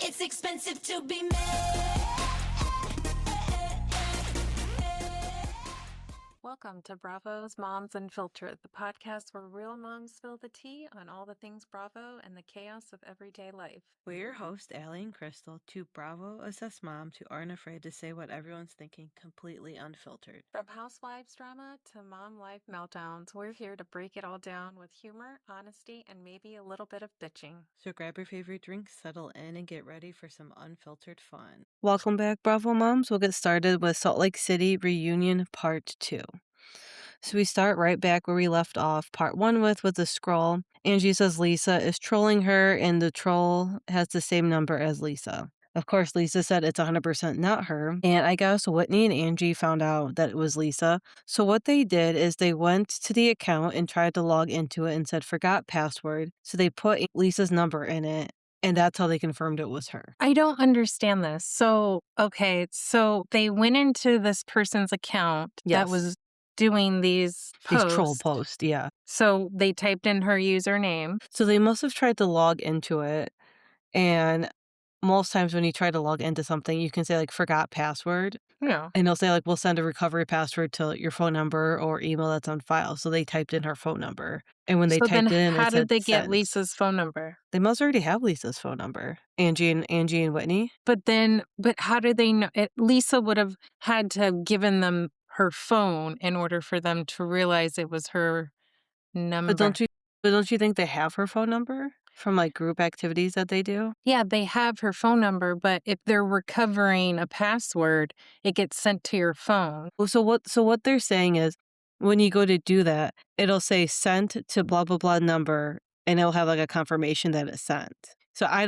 It's expensive to be made. Welcome to Bravo Moms Unfiltered, the podcast where real moms spill the tea on all the things Bravo and the chaos of everyday life. We're your hosts, Allie and Crystal, two Bravo-obsessed moms who aren't afraid to say what everyone's thinking completely unfiltered. From housewives drama to mom life meltdowns, we're here to break it all down with humor, honesty, and maybe a little bit of bitching. So grab your favorite drink, settle in, and get ready for some unfiltered fun. Welcome back, Bravo Moms. We'll get started with Salt Lake City Reunion Part 2. So we start right back where we left off part 1 with the scroll. Angie says Lisa is trolling her, and the troll has the same number as Lisa. Of course, Lisa said it's 100% not her. And I guess Whitney and Angie found out that it was Lisa. So what they did is they went to the account and tried to log into it and said forgot password. So they put Lisa's number in it. And that's how they confirmed it was her. I don't understand this. So they went into this person's account that was doing these troll posts, yeah. So they typed in her username. So they must have tried to log into it. And most times when you try to log into something, you can say like forgot password. Yeah. And they'll say like, we'll send a recovery password to your phone number or email that's on file. So they typed in her phone number. And when they typed it in, how did they get send. Lisa's phone number? They must already have Lisa's phone number. Angie and Whitney. But how did they know? Lisa would have had to have given them her phone in order for them to realize it was her number. But don't you think they have her phone number from like group activities that they do? Yeah, they have her phone number, but if they're recovering a password, it gets sent to your phone. So what they're saying is when you go to do that, it'll say sent to blah blah blah number, and it'll have like a confirmation that it's sent. So I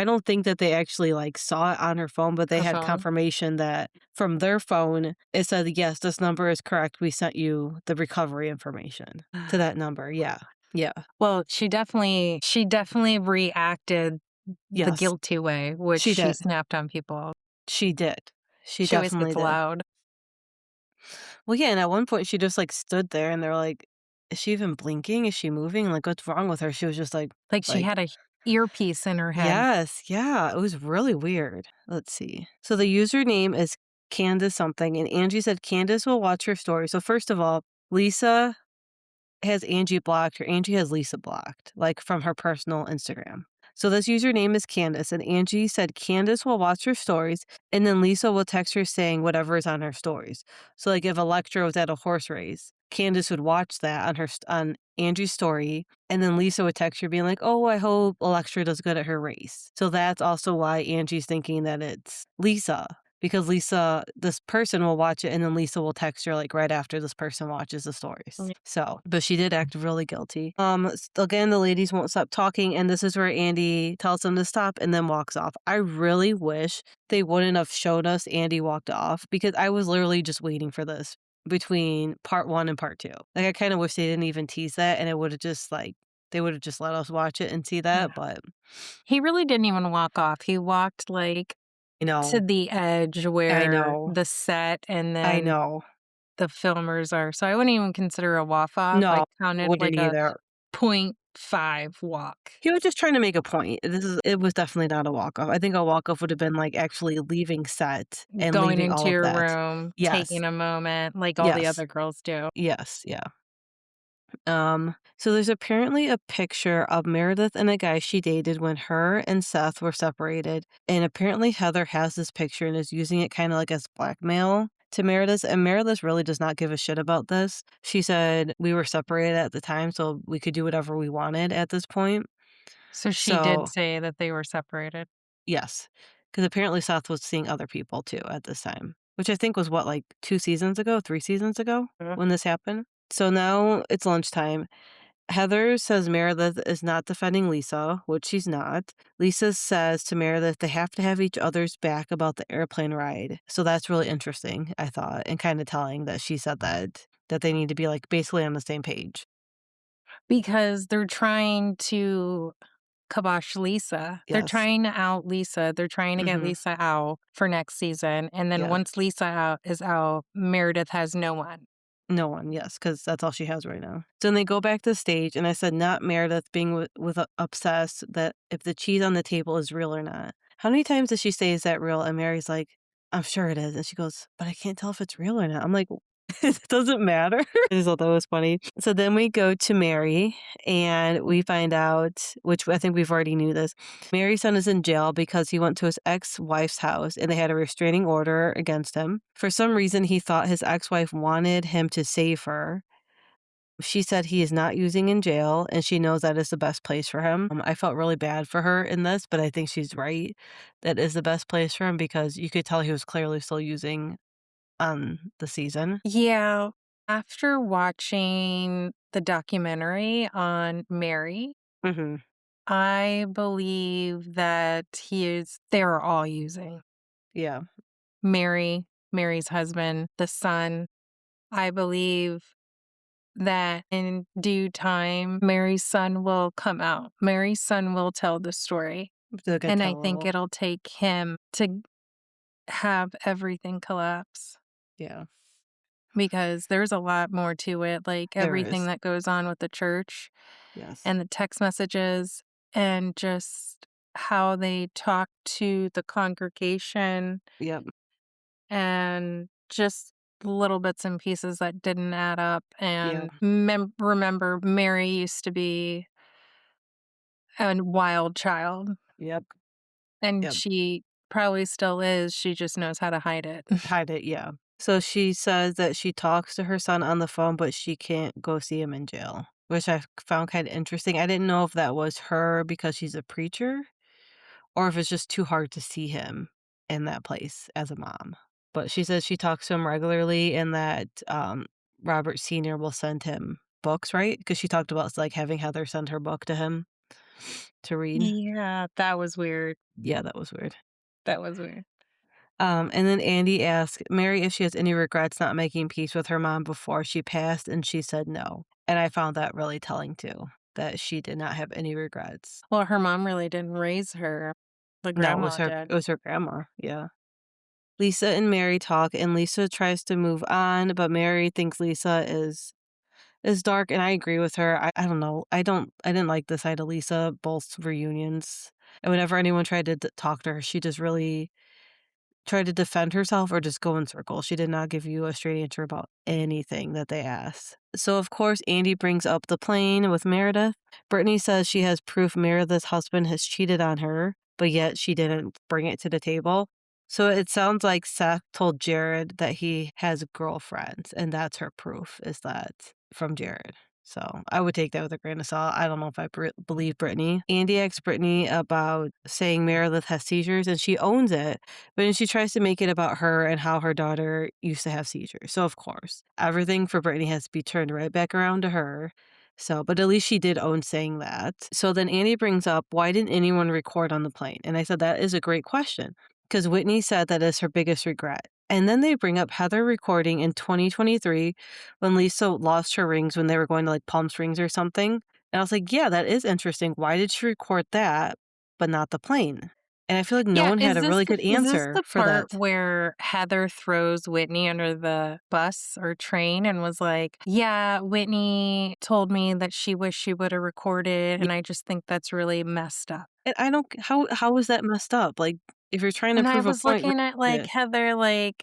don't think that they actually like saw it on her phone, but they had confirmation that from their phone, it said, yes, this number is correct. We sent you the recovery information to that number. Yeah. Yeah. Well, she definitely reacted the guilty way, which she snapped on people. She did. She always definitely gets did. loud. Well, yeah, and at one point she just like stood there and they're like, is she even blinking? Is she moving? Like, what's wrong with her? She was just like she had a earpiece in her head. Yes, yeah. It was really weird. Let's see. So the username is Candace something, and Angie said Candace will watch her story. So first of all, Lisa has Angie blocked, or Angie has Lisa blocked, like from her personal Instagram. So this username is Candace, and Angie said Candace will watch her stories, and then Lisa will text her saying whatever is on her stories. So like if Electra was at a horse race, Candace would watch that on Angie's story, and then Lisa would text her being like, oh, I hope Electra does good at her race. So that's also why Angie's thinking that it's Lisa. Because Lisa, this person will watch it, and then Lisa will text her like right after this person watches the stories. So, but she did act really guilty. Again, the ladies won't stop talking, and this is where Andy tells them to stop and then walks off. I really wish they wouldn't have showed us Andy walked off, because I was literally just waiting for this between part 1 and part 2. Like I kind of wish they didn't even tease that, and it would have just like they would have just let us watch it and see that. But he really didn't even walk off. He walked like to the edge where the set and then the filmers are. So I wouldn't even consider a walk-off. No, I counted wouldn't like either. a 0.5 walk. He was just trying to make a point. It was definitely not a walk-off. I think a walk-off would have been like actually leaving set and going leaving into all your of that. room, taking a moment like all the other girls do. Yes, yeah. So there's apparently a picture of Meredith and a guy she dated when her and Seth were separated. And apparently Heather has this picture and is using it kind of like as blackmail to Meredith. And Meredith really does not give a shit about this. She said we were separated at the time, so we could do whatever we wanted at this point. So she did say that they were separated? Yes. Because apparently Seth was seeing other people too at this time. Which I think was what, like 3 seasons ago when this happened? So now it's lunchtime. Heather says Meredith is not defending Lisa, which she's not. Lisa says to Meredith they have to have each other's back about the airplane ride. So that's really interesting, I thought, and kind of telling that she said that they need to be like basically on the same page. Because they're trying to kibosh Lisa. They're trying to out Lisa. They're trying to get Lisa out for next season. And then once Lisa is out, Meredith has no one. No one, yes, because that's all she has right now. So then they go back to the stage, and I said not Meredith being with obsessed that if the cheese on the table is real or not. how many times does she say, "Is that real?" And Mary's like, "I'm sure it is." And she goes, "But I can't tell if it's real or not." I'm like, it doesn't matter. I just thought that was funny. So then we go to Mary and we find out, which I think we've already knew this. Mary's son is in jail because he went to his ex-wife's house and they had a restraining order against him. For some reason, he thought his ex-wife wanted him to save her. She said he is not using in jail and she knows that is the best place for him. I felt really bad for her in this, but I think she's right. That is the best place for him because you could tell he was clearly still using on the season. Yeah. After watching the documentary on Mary, Mm-hmm. I believe that they're all using. Yeah. Mary's husband, the son. I believe that in due time, Mary's son will come out. Mary's son will tell the story. They're gonna And I tell think all. it'll take him to have everything collapse Yeah, because there's a lot more to it, like there everything is. that goes on with the church Yes. and the text messages and just how they talk to the congregation Yep. and just little bits and pieces that didn't add up. Yeah. And remember, Mary used to be a wild child, Yep. and Yep. she probably still is. She just knows how to hide it. Hide it. Yeah. So she says that she talks to her son on the phone, but she can't go see him in jail, which I found kind of interesting. I didn't know if that was her because she's a preacher or if it's just too hard to see him in that place as a mom. But she says she talks to him regularly and that Robert Sr. will send him books, right? Because she talked about like having Heather send her book to him to read. Yeah, that was weird. Yeah, that was weird. That was weird. And then Andy asked Mary if she has any regrets not making peace with her mom before she passed, and she said no. And I found that really telling too, that she did not have any regrets. Well, her mom really didn't raise her. The No, grandma did. it was her grandma, yeah. Lisa and Mary talk, and Lisa tries to move on, but Mary thinks Lisa is dark, and I agree with her. I don't know. I didn't like the side of Lisa, both reunions. And whenever anyone tried to talk to her, she just really try to defend herself or just go in circles. She did not give you a straight answer about anything that they asked. So, of course, Andy brings up the plane with Meredith. Brittany says she has proof Meredith's husband has cheated on her, but yet she didn't bring it to the table. So it sounds like Seth told Jared that he has girlfriends, and that's her proof, is that from Jared. So I would take that with a grain of salt. I don't know if I believe Brittany. Andy asks Brittany about saying Meredith has seizures, and she owns it, but then she tries to make it about her and how her daughter used to have seizures. So, of course, everything for Brittany has to be turned right back around to her. So, but at least she did own saying that. So then Andy brings up, why didn't anyone record on the plane? And I said, that is a great question because Whitney said that is her biggest regret. And then they bring up Heather recording in 2023 when Lisa lost her rings when they were going to like Palm Springs or something. And I was like, yeah, that is interesting. Why did she record that, but not the plane? And I feel like no Yeah, one had a really good is this answer the for part that. where Heather throws Whitney under the bus or train and was like, "Yeah, Whitney told me that she wished she would have recorded, Yeah, and I just think that's really messed up." and I don't how is that messed up? Like if you're trying to And I prove a was point, looking at, record like, it. Heather, like,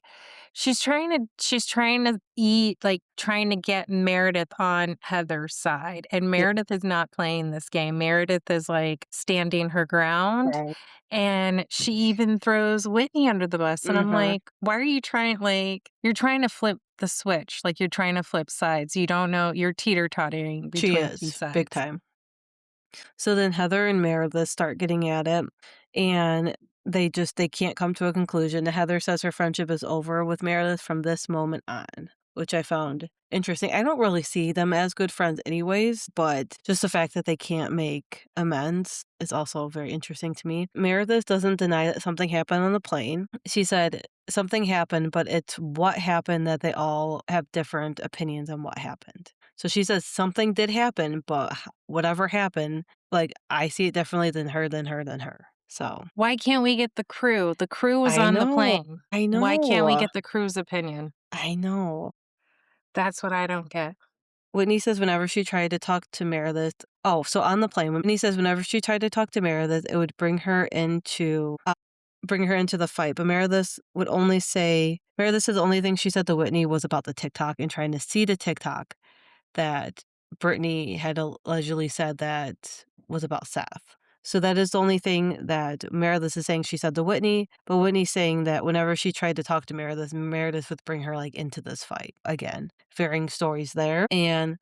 trying to get Meredith on Heather's side, and Yeah. Meredith is not playing this game. Meredith is, like, standing her ground, Right. and she even throws Whitney under the bus, and I'm Mhm. like, "Why are you trying" like, you're trying to flip the switch, like, you're trying to flip sides. You don't know you're teeter-tottering She between 2 is big sides. time. So then Heather and Meredith start getting at it, and they can't come to a conclusion. Heather says her friendship is over with Meredith from this moment on, which I found interesting. I don't really see them as good friends anyways, but just the fact that they can't make amends is also very interesting to me. Meredith doesn't deny that something happened on the plane. She said something happened, but it's what happened that they all have different opinions on what happened. So she says something did happen, but whatever happened, like, I see it differently than her, than her, than her. So, Why can't we get the crew? The crew was I on the know. plane. I Why can't we know. get the crew's opinion? I know. That's what I don't get. Whitney says whenever she tried to talk to Meredith so on the plane, Whitney says whenever she tried to talk to Meredith, it would bring her into bring her into the fight, but Meredith would only say, Meredith said the only thing she said to Whitney was about the TikTok and trying to see the TikTok that Brittany had allegedly said that was about Seth. So that is the only thing that Meredith is saying she said to Whitney, but Whitney's saying that whenever she tried to talk to Meredith, Meredith would bring her like into this fight again. Varying stories there. And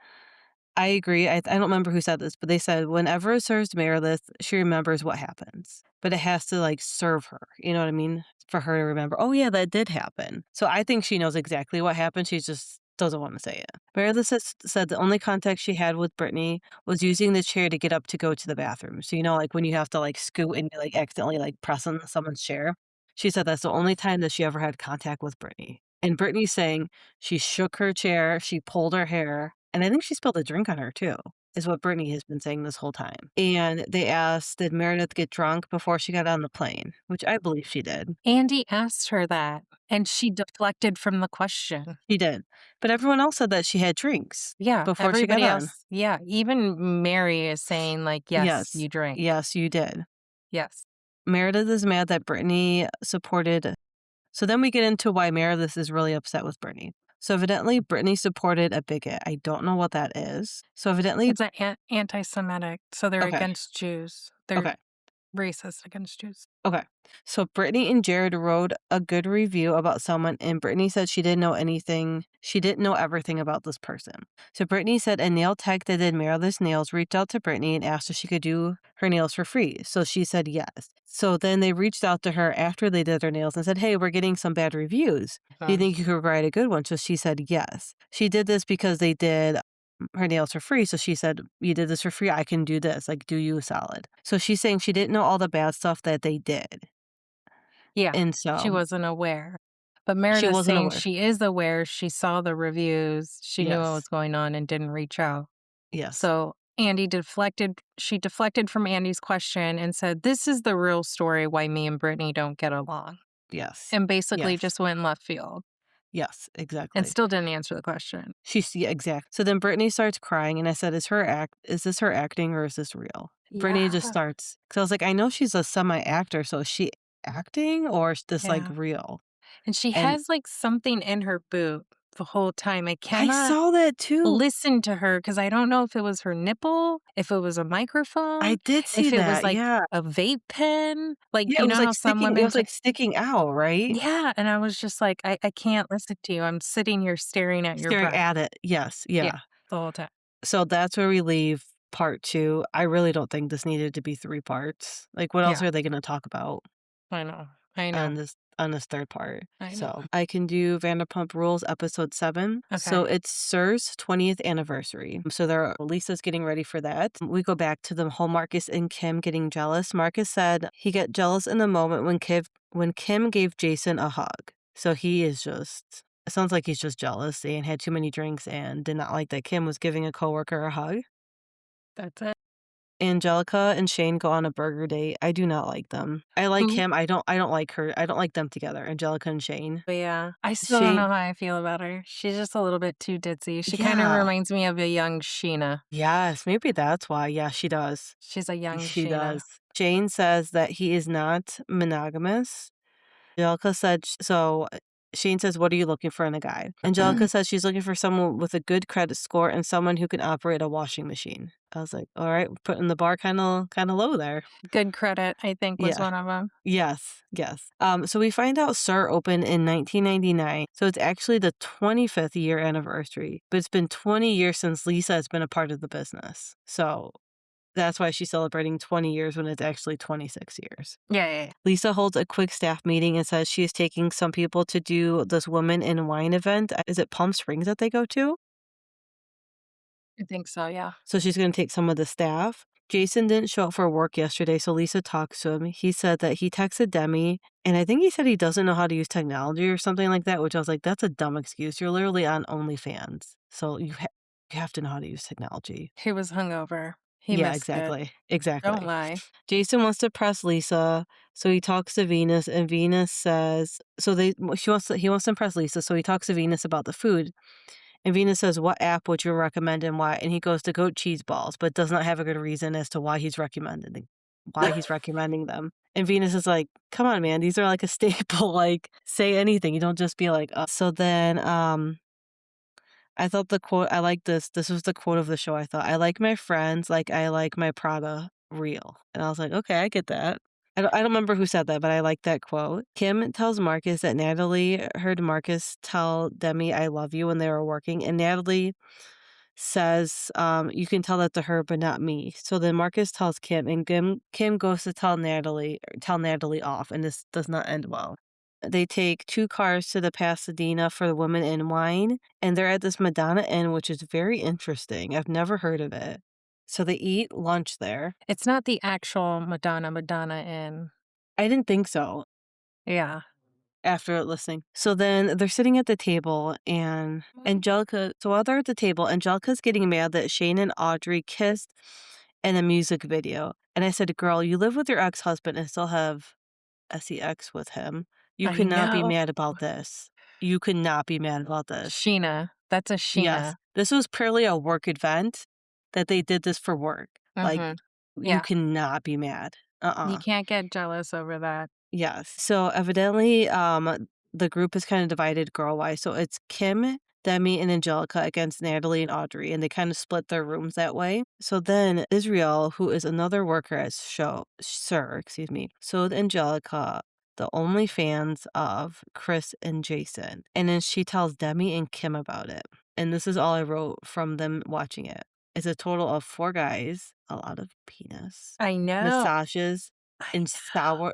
I agree. I don't remember who said this, but they said whenever it serves Meredith, she remembers what happens. But it has to like serve her. You know what I mean? For her to remember, oh yeah, that did happen. So I think she knows exactly what happened. She just doesn't want to say it. Meredith said the only contact she had with Brittany was using the chair to get up to go to the bathroom. So, you know, like when you have to like scoot and you like accidentally like press on someone's chair. She said that's the only time that she ever had contact with Brittany. And Brittany's saying she shook her chair, she pulled her hair, and I think she spilled a drink on her too, is what Brittany has been saying this whole time. And they asked, did Meredith get drunk before she got on the plane? Which I believe she did. Andy asked her that, and she deflected from the question. She did. But everyone else said that she had drinks. Yeah, before she got everybody on. else. Yeah, even Mary is saying like, yes, you drank. Yes, you did. Yes. Meredith is mad that Brittany supported. So then we get into why Meredith is really upset with Brittany. So evidently, Brittany supported a bigot. I don't know what that is. So evidently, it's anti-Semitic. So they're Okay. against Jews. They're Okay. racist against Jews. Okay. So Brittany and Jared wrote a good review about someone, and Brittany said she didn't know anything. She didn't know everything about this person. So Brittany said a nail tech that did Meredith's nails reached out to Brittany and asked if she could do her nails for free. So she said yes. So then they reached out to her after they did their nails and said, hey, we're getting some bad reviews. Do you think you could write a good one? So she said yes. She did this because they did her nails for free. So she said, you did this for free. I can do this. Like, do you a solid. So she's saying she didn't know all the bad stuff that they did. Yeah. And so she wasn't aware. But Meredith's wasn't saying aware. she is aware. She saw the reviews. She knew what Yes. was going on and didn't reach out. Yes. So she deflected from Andy's question and said, this is the real story why me and Brittany don't get along. Yes. And basically Yes. just went in left field. Yes, exactly. And still didn't answer the question. Yeah, exactly. So then Brittany starts crying, and I said, is this her acting or is this real? Brittany just starts, because I was like, I know she's a semi-actor, so is she acting or is this like real? And she has like something in her boot the whole time. I cannot saw that too. listen to her because I don't know if it was her nipple, if it was a microphone. I did see if that. it was like yeah. a vape pen. Like, Yeah, you it know was like how some sticking. women It was like sticking out, right? Yeah, and I was just like, I can't listen to you. I'm sitting here staring at your Staring breath. at it. Yes. Yeah. The whole time. So that's where we leave part 2. I really don't think this needed to be 3 parts. Like, what else are they going to talk about? I know. On this third part. I know. So I can do Vanderpump Rules episode 7. So Okay. it's Sir's 20th anniversary. So Lisa's getting ready for that. We go back to the whole Marcus and Kim getting jealous. Marcus said he got jealous in the moment when Kim gave Jason a hug. So he is just, it sounds like he's just jealous and had too many drinks and did not like that Kim was giving a coworker a hug. That's it. Angelica and Shane go on a burger date. I do not like them. I like him. I don't like her. I don't like them together. Angelica and Shane. But yeah, I still don't know how I feel about her. She's just a little bit too ditzy. She kind of reminds me of a young Sheena. Yes, maybe that's why. Yeah, she does. She's a young She Sheena. does. Shane says that he is not monogamous. Angelica said, so Shane says, what are you looking for in a guy? Angelica says she's looking for someone with a good credit score and someone who can operate a washing machine. I was like, all right, putting the bar kind of low there. Good credit, I think, was one of them. Yes. So we find out Sir opened in 1999. So it's actually the 25th year anniversary. But it's been 20 years since Lisa has been a part of the business. So that's why she's celebrating 20 years when it's actually 26 years. Yeah. Lisa holds a quick staff meeting and says she is taking some people to do this Women in Wine event. Is it Palm Springs that they go to? I think so, yeah. So she's going to take some of the staff. Jason didn't show up for work yesterday, so Lisa talks to him. He said that he texted Demi, and I think he said he doesn't know how to use technology or something like that, which I was like, that's a dumb excuse. You're literally on OnlyFans, so you have to know how to use technology. He was hungover. He missed it. Exactly. Don't lie. Jason wants to press Lisa, so he talks to Venus, and Venus says, he wants to impress Lisa, so he talks to Venus about the food. And Venus says, what app would you recommend and why? And he goes to goat cheese balls, but does not have a good reason as to why he's recommending why he's recommending them. And Venus is like, come on, man, these are like a staple. Like, say anything. You don't just be like, So then I thought the quote, I like this. This was the quote of the show. I thought, I like my friends like I like my Prada real. And I was like, okay, I get that. I don't remember who said that, but I like that quote. Kim tells Marcus that Natalie heard Marcus tell Demi, I love you when they were working. And Natalie says, you can tell that to her, but not me. So then Marcus tells Kim, and Kim goes to tell Natalie off, and this does not end well. They take 2 cars to the Pasadena for the Women in Wine, and they're at this Madonna Inn, which is very interesting. I've never heard of it. So they eat lunch there. It's not the actual Madonna Inn. I didn't think so. Yeah. After listening. So then they're sitting at the table, and Angelica, so while they're at the table, Angelica's getting mad that Shane and Audrey kissed in a music video. And I said, girl, you live with your ex-husband and still have sex with him. You I could not be know. mad about this. You could not be mad about this. Sheena. That's a Sheena. Yes. This was purely a work event that they did this for work. Like, you cannot be mad. You can't get jealous over that. Yes. So evidently, the group is kind of divided girl-wise. So it's Kim, Demi, and Angelica against Natalie and Audrey, and they kind of split their rooms that way. So then Israel, who is another worker at Sir, showed Angelica the OnlyFans of Chris and Jason. And then she tells Demi and Kim about it. And this is all I wrote from them watching it. It's a total of 4 guys, a lot of penis. I know. Massages and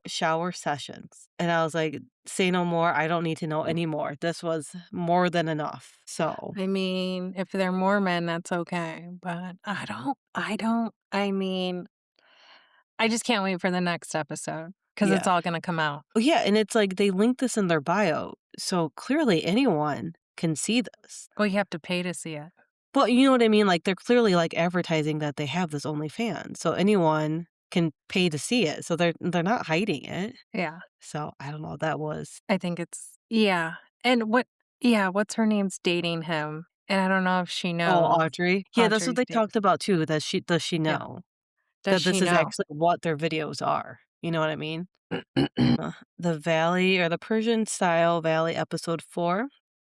shower sessions. And I was like, say no more. I don't need to know anymore. This was more than enough. So I mean, if they're Mormon, that's okay. But I just can't wait for the next episode because it's all going to come out. Oh, yeah. And it's like they link this in their bio. So clearly anyone can see this. Well, you have to pay to see it. Well, you know what I mean? Like they're clearly like advertising that they have this OnlyFans. So anyone can pay to see it. So they're not hiding it. Yeah. So I don't know. That was. I think it's, yeah. And what's her name's dating him? And I don't know if she knows. Oh, Audrey. Yeah, that's what they Audrey's talked about too. Does she know Does that this she is know? actually what their videos are? You know what I mean? The Valley, or the Persian Style Valley, episode 4.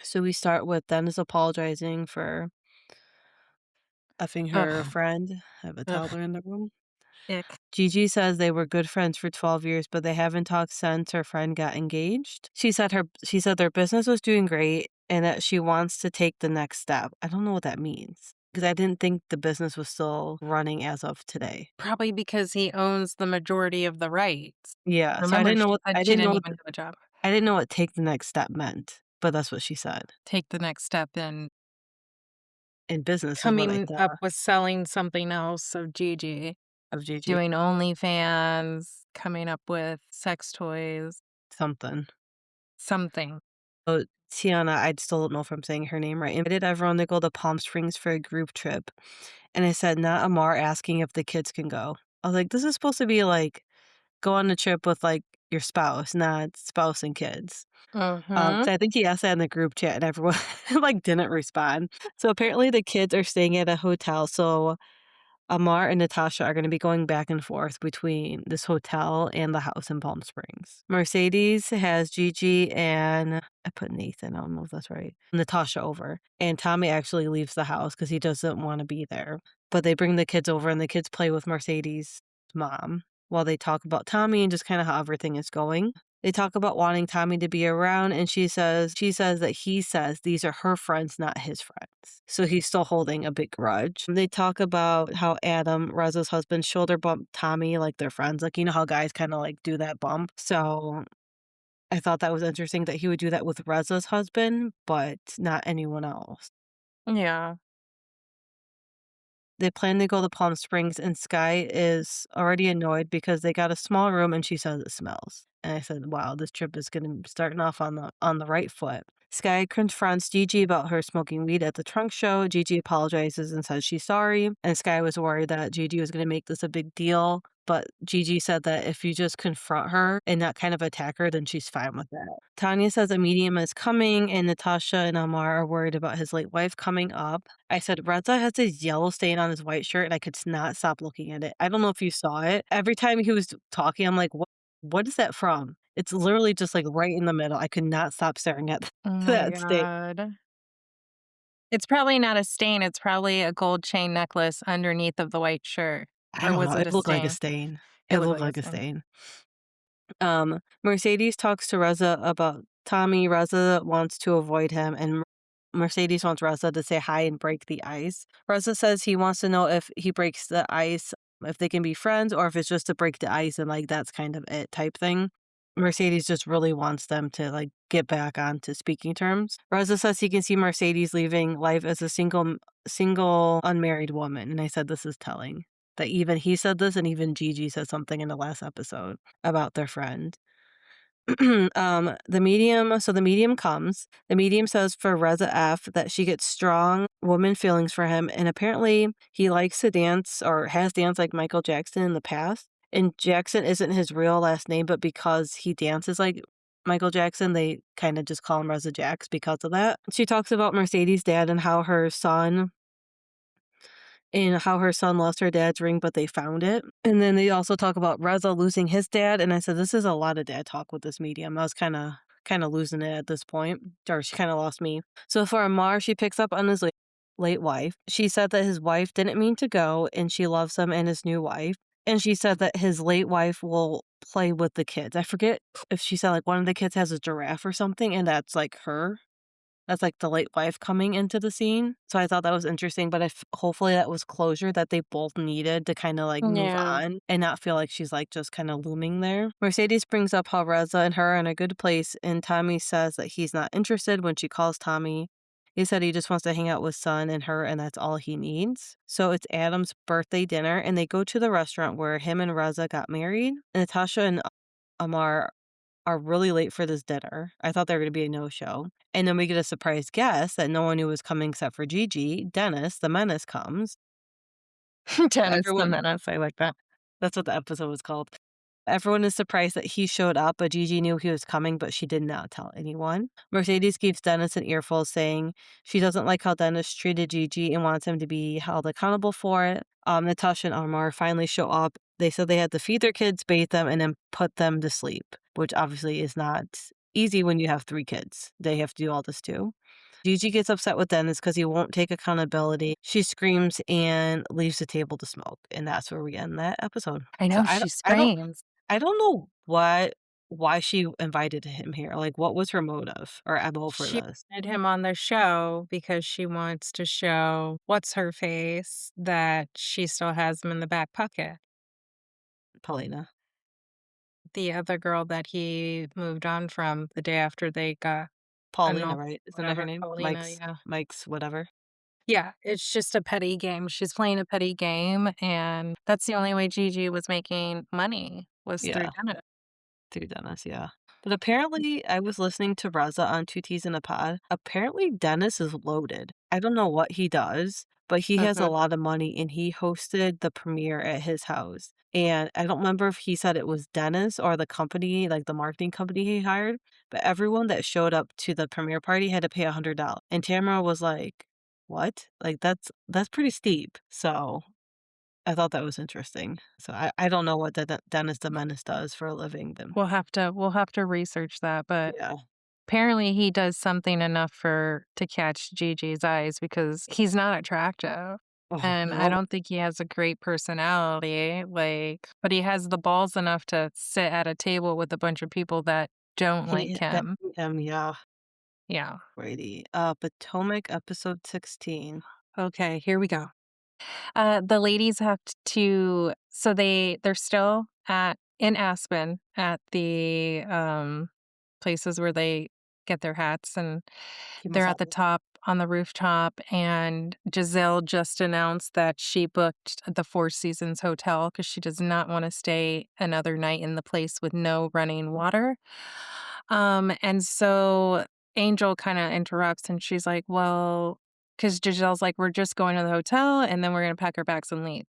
So we start with Dennis apologizing for effing her friend. I have a toddler in the room. Ick. Gigi says they were good friends for 12 years, but they haven't talked since her friend got engaged. She said their business was doing great and that she wants to take the next step. I don't know what that means, because I didn't think the business was still running as of today. Probably because he owns the majority of the rights. Yeah, Remember, so I didn't know what she didn't even do a job. I didn't know what take the next step meant, but that's what she said. Take the next step in business. Coming up with selling something else of Gigi. Doing OnlyFans, coming up with sex toys. Something. Oh, Tiana, I still don't know if I'm saying her name right, invited everyone to go to Palm Springs for a group trip. And I said, not Amar asking if the kids can go. I was like, this is supposed to be like, go on a trip with like your spouse, not spouse and kids. So I think he asked that in the group chat and everyone like didn't respond. So apparently the kids are staying at a hotel. So Amar and Natasha are going to be going back and forth between this hotel and the house in Palm Springs. Mercedes has Gigi and I put Nathan, I don't know if that's right, Natasha over. And Tommy actually leaves the house because he doesn't want to be there. But they bring the kids over and the kids play with Mercedes' mom while they talk about Tommy and just kind of how everything is going. They talk about wanting Tommy to be around, and she says that he says these are her friends, not his friends. So he's still holding a big grudge. They talk about how Adam, Reza's husband, shoulder bumped Tommy like they're friends. Like, you know how guys kind of like do that bump. So I thought that was interesting that he would do that with Reza's husband, but not anyone else. Yeah. They plan to go to Palm Springs, and Sky is already annoyed because they got a small room and she says it smells. And I said, wow, this trip is going to be starting off on the right foot. Sky confronts Gigi about her smoking weed at the trunk show. Gigi apologizes and says she's sorry. And Sky was worried that Gigi was going to make this a big deal. But Gigi said that if you just confront her and not kind of attack her, then she's fine with that. Tanya says a medium is coming, and Natasha and Amar are worried about his late wife coming up. I said, Reza has this yellow stain on his white shirt, and I could not stop looking at it. I don't know if you saw it. Every time he was talking, I'm like, what is that from? It's literally just like right in the middle. I could not stop staring at Oh my that stain. God. It's probably not a stain. It's probably a gold chain necklace underneath of the white shirt. I Or don't was know. it It a looked like a stain? stain. It It looked looked like like a a stain. stain. Mercedes talks to Reza about Tommy. Reza wants to avoid him, and Mercedes wants Reza to say hi and break the ice. Reza says he wants to know if he breaks the ice, if they can be friends, or if it's just to break the ice and like that's kind of it type thing. Mercedes just really wants them to like get back onto speaking terms. Reza says he can see Mercedes leaving life as a single unmarried woman, and I said this is telling. That even he said this, and even Gigi said something in the last episode about their friend. The medium comes. The medium says for Reza F that she gets strong woman feelings for him, and apparently he likes to dance or has danced like Michael Jackson in the past. And Jackson isn't his real last name, but because he dances like Michael Jackson, they kind of just call him Reza Jax because of that. She talks about Mercedes' dad and how her son lost her dad's ring, but they found it. And then they also talk about Reza losing his dad. And I said, this is a lot of dad talk with this medium. I was kind of losing it at this point, or she kind of lost me. So for Amar, she picks up on his late wife. She said that his wife didn't mean to go, and she loves him and his new wife. And she said that his late wife will play with the kids. I forget if she said like one of the kids has a giraffe or something, and that's like her. That's, like, the late wife coming into the scene, so I thought that was interesting, but hopefully that was closure that they both needed to kinda, like, move Yeah. on and not feel like she's, like, just kinda looming there. Mercedes brings up how Reza and her are in a good place, and Tommy says that he's not interested when she calls Tommy. He said he just wants to hang out with Son and her, and that's all he needs. So it's Adam's birthday dinner, and they go to the restaurant where him and Reza got married. Natasha and Amar are really late for this dinner. I thought they were gonna be a no-show. And then we get a surprise guest that no one knew was coming except for Gigi. Dennis, the menace, comes. Dennis the Everyone Menace. I like that. That's what the episode was called. Everyone is surprised that he showed up, but Gigi knew he was coming, but she did not tell anyone. Mercedes gives Dennis an earful saying she doesn't like how Dennis treated Gigi and wants him to be held accountable for it. Natasha and Amar finally show up. They said they had to feed their kids, bathe them, and then put them to sleep, which obviously is not easy when you have 3 kids. They have to do all this too. Gigi gets upset with Dennis because he won't take accountability. She screams and leaves the table to smoke, and that's where we end that episode. I So know, she screams. I don't know why she invited him here. Like, what was her motive or MO for She this? wanted him on the show because she wants to show what's her face that she still has him in the back pocket. Paulina. The other girl that he moved on from the day after they got Paulina, annulled, right? Isn't that her whatever, name? Paulina, yeah. Mike's whatever. Yeah, it's just a petty game. She's playing a petty game, and that's the only way Gigi was making money was through Yeah, Dennis. through Dennis, yeah. But apparently, I was listening to Reza on Two Teas in a Pod. Apparently, Dennis is loaded. I don't know what he does, but he has a Mhm. lot of money, and he hosted the premiere at his house. And I don't remember if he said it was Dennis or the company, like the marketing company he hired, but everyone that showed up to the premiere party had to pay $100. And Tamara was like, "What? Like that's pretty steep." So I thought that was interesting. So I don't know what Dennis the Menace does for a living. Then We'll have to research that, but yeah. apparently he does something enough to catch Gigi's eyes because he's not attractive. Oh, And I no. don't think he has a great personality, like, but he has the balls enough to sit at a table with a bunch of people that don't like That him. yeah, Yeah. Brady. Potomac episode 16. Okay, here we go. The ladies have to so they're still in Aspen at the places where they get their hats, and they're at the Kimasabi. top on the rooftop, and Giselle just announced that she booked the Four Seasons Hotel because she does not want to stay another night in the place with no running water. And so Angel kind of interrupts and she's like, well, because Giselle's like, we're just going to the hotel and then we're going to pack our bags and leave.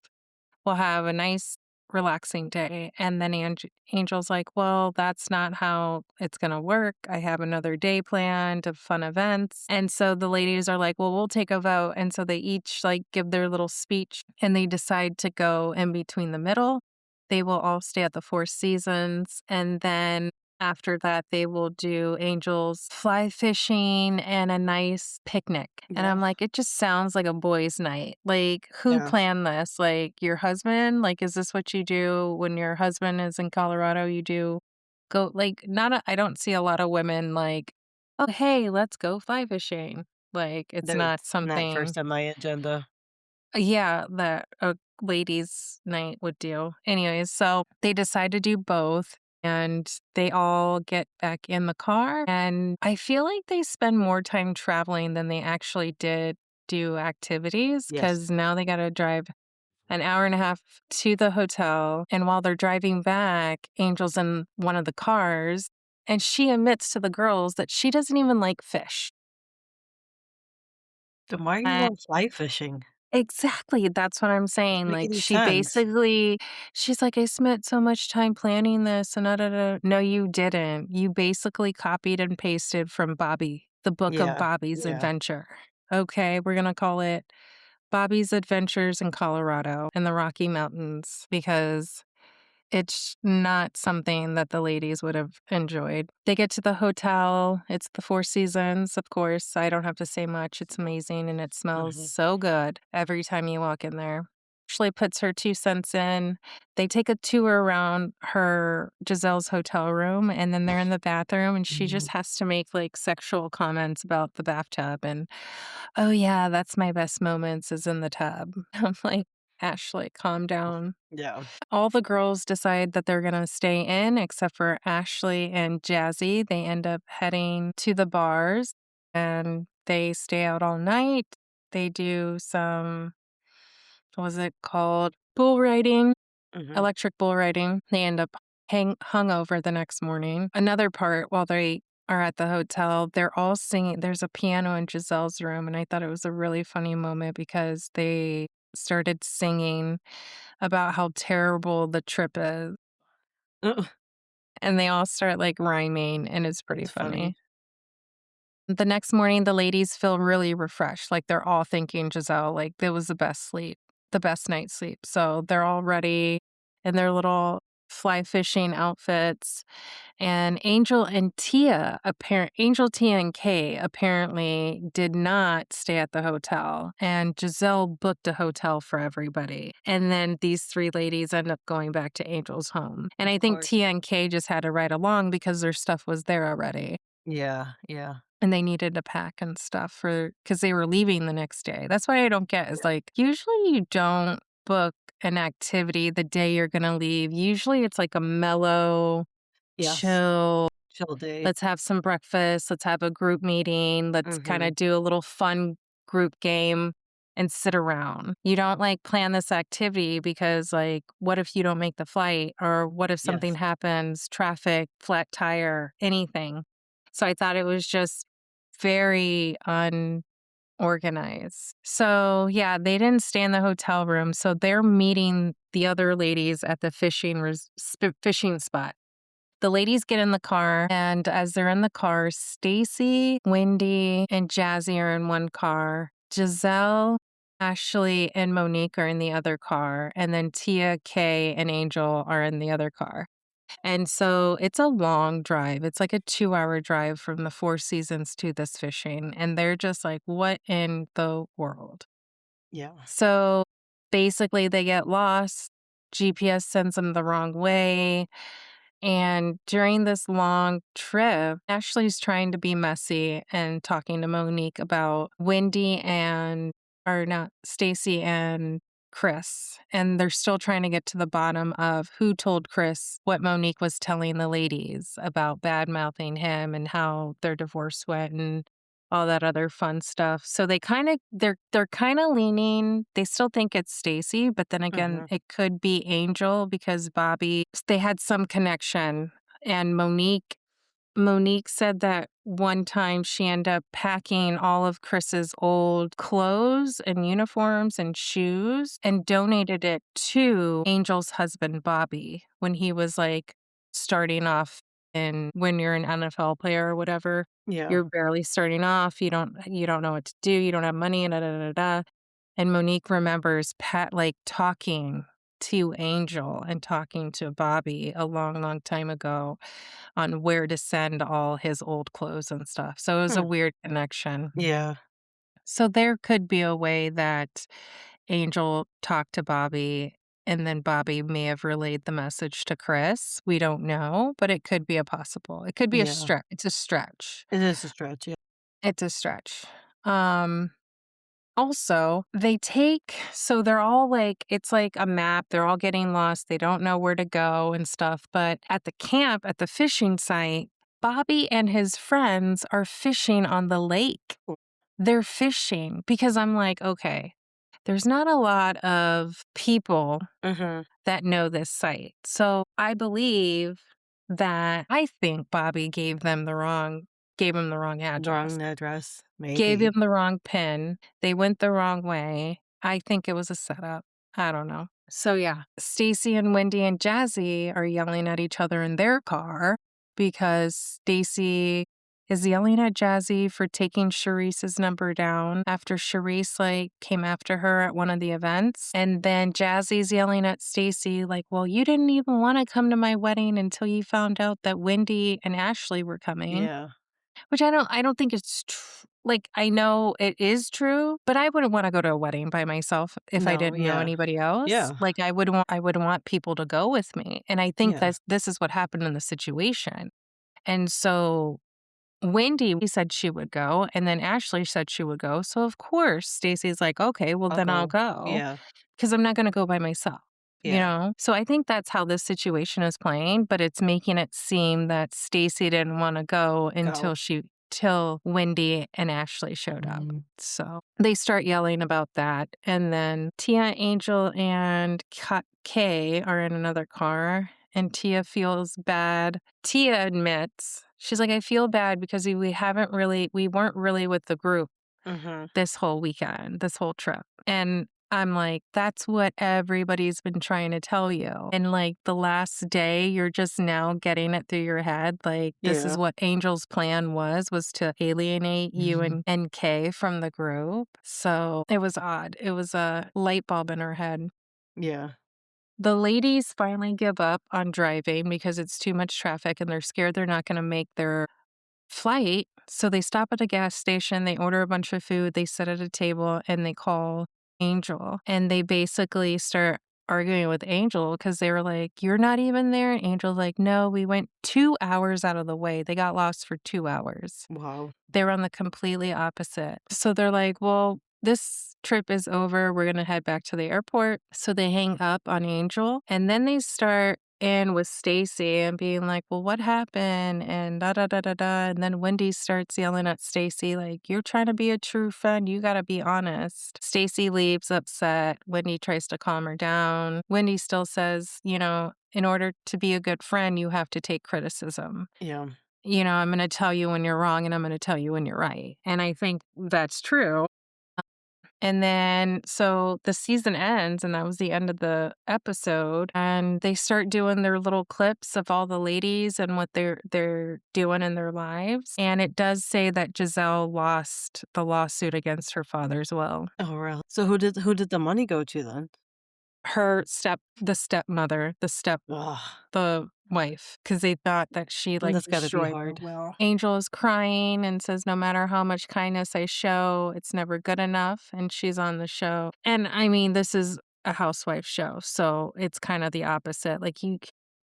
We'll have a nice, relaxing day. And then Angel's like, well, that's not how it's going to work. I have another day planned of fun events. And so the ladies are like, well, we'll take a vote. And so they each like give their little speech and they decide to go in between the middle. They will all stay at the Four Seasons. And then after that, they will do Angel's fly fishing and a nice picnic. And I'm Yeah. like, it just sounds like a boys' night. Like, who Yeah. planned this? Like, your husband? Like, is this what you do when your husband is in Colorado? You do go, like, I don't see a lot of women like, oh, hey, let's go fly fishing. Like, it's not That's not something, first on my agenda. yeah, that a ladies' night would do. Anyways, so they decide to do both and they all get back in the car. And I feel like they spend more time traveling than they actually did do activities Yes. because now they got to drive an hour and a half to the hotel. And while they're driving back, Angel's in one of the cars and she admits to the girls that she doesn't even like fish. Then why are you going fly fishing? Exactly, that's what I'm Doesn't saying, make like, any she sense. basically she's like, "I spent so much time planning this and da da da." No, you didn't. You basically copied and pasted from Bobby, the book of Yeah. Bobby's Yeah. Adventure. Okay, we're gonna call it Bobby's Adventures in Colorado in the Rocky Mountains because it's not something that the ladies would have enjoyed. They get to the hotel. It's the Four Seasons, of course. I don't have to say much. It's amazing and it smells Mhm. so good every time you walk in there. Ashley puts her 2 cents in. They take a tour around Giselle's hotel room and then they're in the bathroom and she just Mhm. has to make like sexual comments about the bathtub and, oh yeah, that's my best moments is in the tub. I'm like, Ashley, calm down. Yeah. All the girls decide that they're gonna stay in except for Ashley and Jazzy. They end up heading to the bars and they stay out all night. They do some, what was it called? Bull riding, Mhm. electric bull riding. They end up hungover the next morning. Another part while they are at the hotel, they're all singing. There's a piano in Giselle's room, and I thought it was a really funny moment because they started singing about how terrible the trip is. Ugh, And they all start like rhyming, and it's pretty that's funny. funny. The next morning, the ladies feel really refreshed. Like they're all thanking Giselle, like it was the best sleep, the best night's sleep. So they're all ready in their little fly fishing outfits. And Angel, Tia, and Kay apparently did not stay at the hotel. And Giselle booked a hotel for everybody. And then these three ladies end up going back to Angel's home. And Of I think course. Tia and Kay just had to ride along because their stuff was there already. Yeah. Yeah. And they needed to pack and stuff because they were leaving the next day. That's why I don't get is Yeah. like, usually you don't book an activity the day you're gonna leave. Usually it's like a mellow, Yes. chill, Chill day. let's have some breakfast, let's have a group meeting, let's kinda Mhm. do a little fun group game and sit around. You don't, like, plan this activity because, like, what if you don't make the flight? Or what if something Yes. happens, traffic, flat tire, anything? So I thought it was just very unorganized. So, yeah, they didn't stay in the hotel room, so they're meeting the other ladies at the fishing spot. The ladies get in the car, and as they're in the car, Stacy, Wendy, and Jazzy are in one car. Giselle, Ashley, and Monique are in the other car, and then Tia, Kay, and Angel are in the other car. And so it's a long drive. It's like a 2-hour drive from the Four Seasons to this fishing. And they're just like, what in the world? Yeah. So basically, they get lost. GPS sends them the wrong way. And during this long trip, Ashley's trying to be messy and talking to Monique about Stacy and Chris. And they're still trying to get to the bottom of who told Chris what Monique was telling the ladies about bad mouthing him and how their divorce went and all that other fun stuff. So they're kind of leaning, they still think it's Stacy, but then again, Mhm. it could be Angel because they had some connection. And Monique said that one time she ended up packing all of Chris's old clothes and uniforms and shoes and donated it to Angel's husband, Bobby, when he was like starting off. And when you're an NFL player or whatever, you're barely starting off. You don't know what to do. You don't have money. Da, da, da, da. And Monique remembers Pat like talking to Angel and talking to Bobby a long, long time ago on where to send all his old clothes and stuff. So it was a weird connection. Yeah. So there could be a way that Angel talked to Bobby and then Bobby may have relayed the message to Chris. We don't know, but it could be a possible. It could be a stretch. It's a stretch. It is a stretch, yeah. It's a stretch. Also, so they're all like, it's like a map. They're all getting lost. They don't know where to go and stuff. But at the camp, at the fishing site, Bobby and his friends are fishing on the lake. They're fishing because I'm like, okay, there's not a lot of people that know this site. So I think Bobby gave him the wrong address. Wrong address, maybe. Gave him the wrong pin. They went the wrong way. I think it was a setup. I don't know. So yeah, Stacy and Wendy and Jazzy are yelling at each other in their car because Stacy is yelling at Jazzy for taking Sharice's number down after Sharice came after her at one of the events. And then Jazzy's yelling at Stacy like, well, you didn't even want to come to my wedding until you found out that Wendy and Ashley were coming. Yeah. Which I don't think it's true. Like, I know it is true, but I wouldn't want to go to a wedding by myself if I didn't know anybody else. Yeah. Like, I would want people to go with me. And I think this is what happened in the situation. And so Wendy said she would go, and then Ashley said she would go. So of course, Stacy's like, okay, well, then I'll go. Yeah. Because I'm not going to go by myself. Yeah. You know? So I think that's how this situation is playing, but it's making it seem that Stacy didn't want to go till Wendy and Ashley showed up. So they start yelling about that. And then Tia, Angel, and Kay are in another car, and Tia feels bad. Tia admits, she's like, I feel bad because we weren't really with the group this whole weekend, this whole trip. And I'm like, that's what everybody's been trying to tell you. And like the last day, you're just now getting it through your head. Like, this is what Angel's plan was to alienate you and Kay from the group. So it was odd. It was a light bulb in her head. Yeah. The ladies finally give up on driving because it's too much traffic and they're scared they're not going to make their flight. So they stop at a gas station, they order a bunch of food, they sit at a table, and they call Angel. And they basically start arguing with Angel because they were like, you're not even there? And Angel's like, no, we went 2 hours out of the way. They got lost for 2 hours. Wow. They were on the completely opposite. So they're like, well, this trip is over. We're going to head back to the airport. So they hang up on Angel, and then they start in with Stacy and being like, well, what happened? And da da da da da. And then Wendy starts yelling at Stacy, like, you're trying to be a true friend. You got to be honest. Stacy leaves upset. Wendy tries to calm her down. Wendy still says, in order to be a good friend, you have to take criticism. Yeah. I'm going to tell you when you're wrong and I'm going to tell you when you're right. And I think that's true. And then, so the season ends, and that was the end of the episode. And they start doing their little clips of all the ladies and what they're doing in their lives. And it does say that Giselle lost the lawsuit against her father as well. Oh, really? So who did the money go to then? The stepmother, the wife, because they thought that she That's gotta be destroyed hard. her will. Angel is crying and says, no matter how much kindness I show, it's never good enough. And she's on the show. And I mean, this is a housewife show, so it's kind of the opposite. Like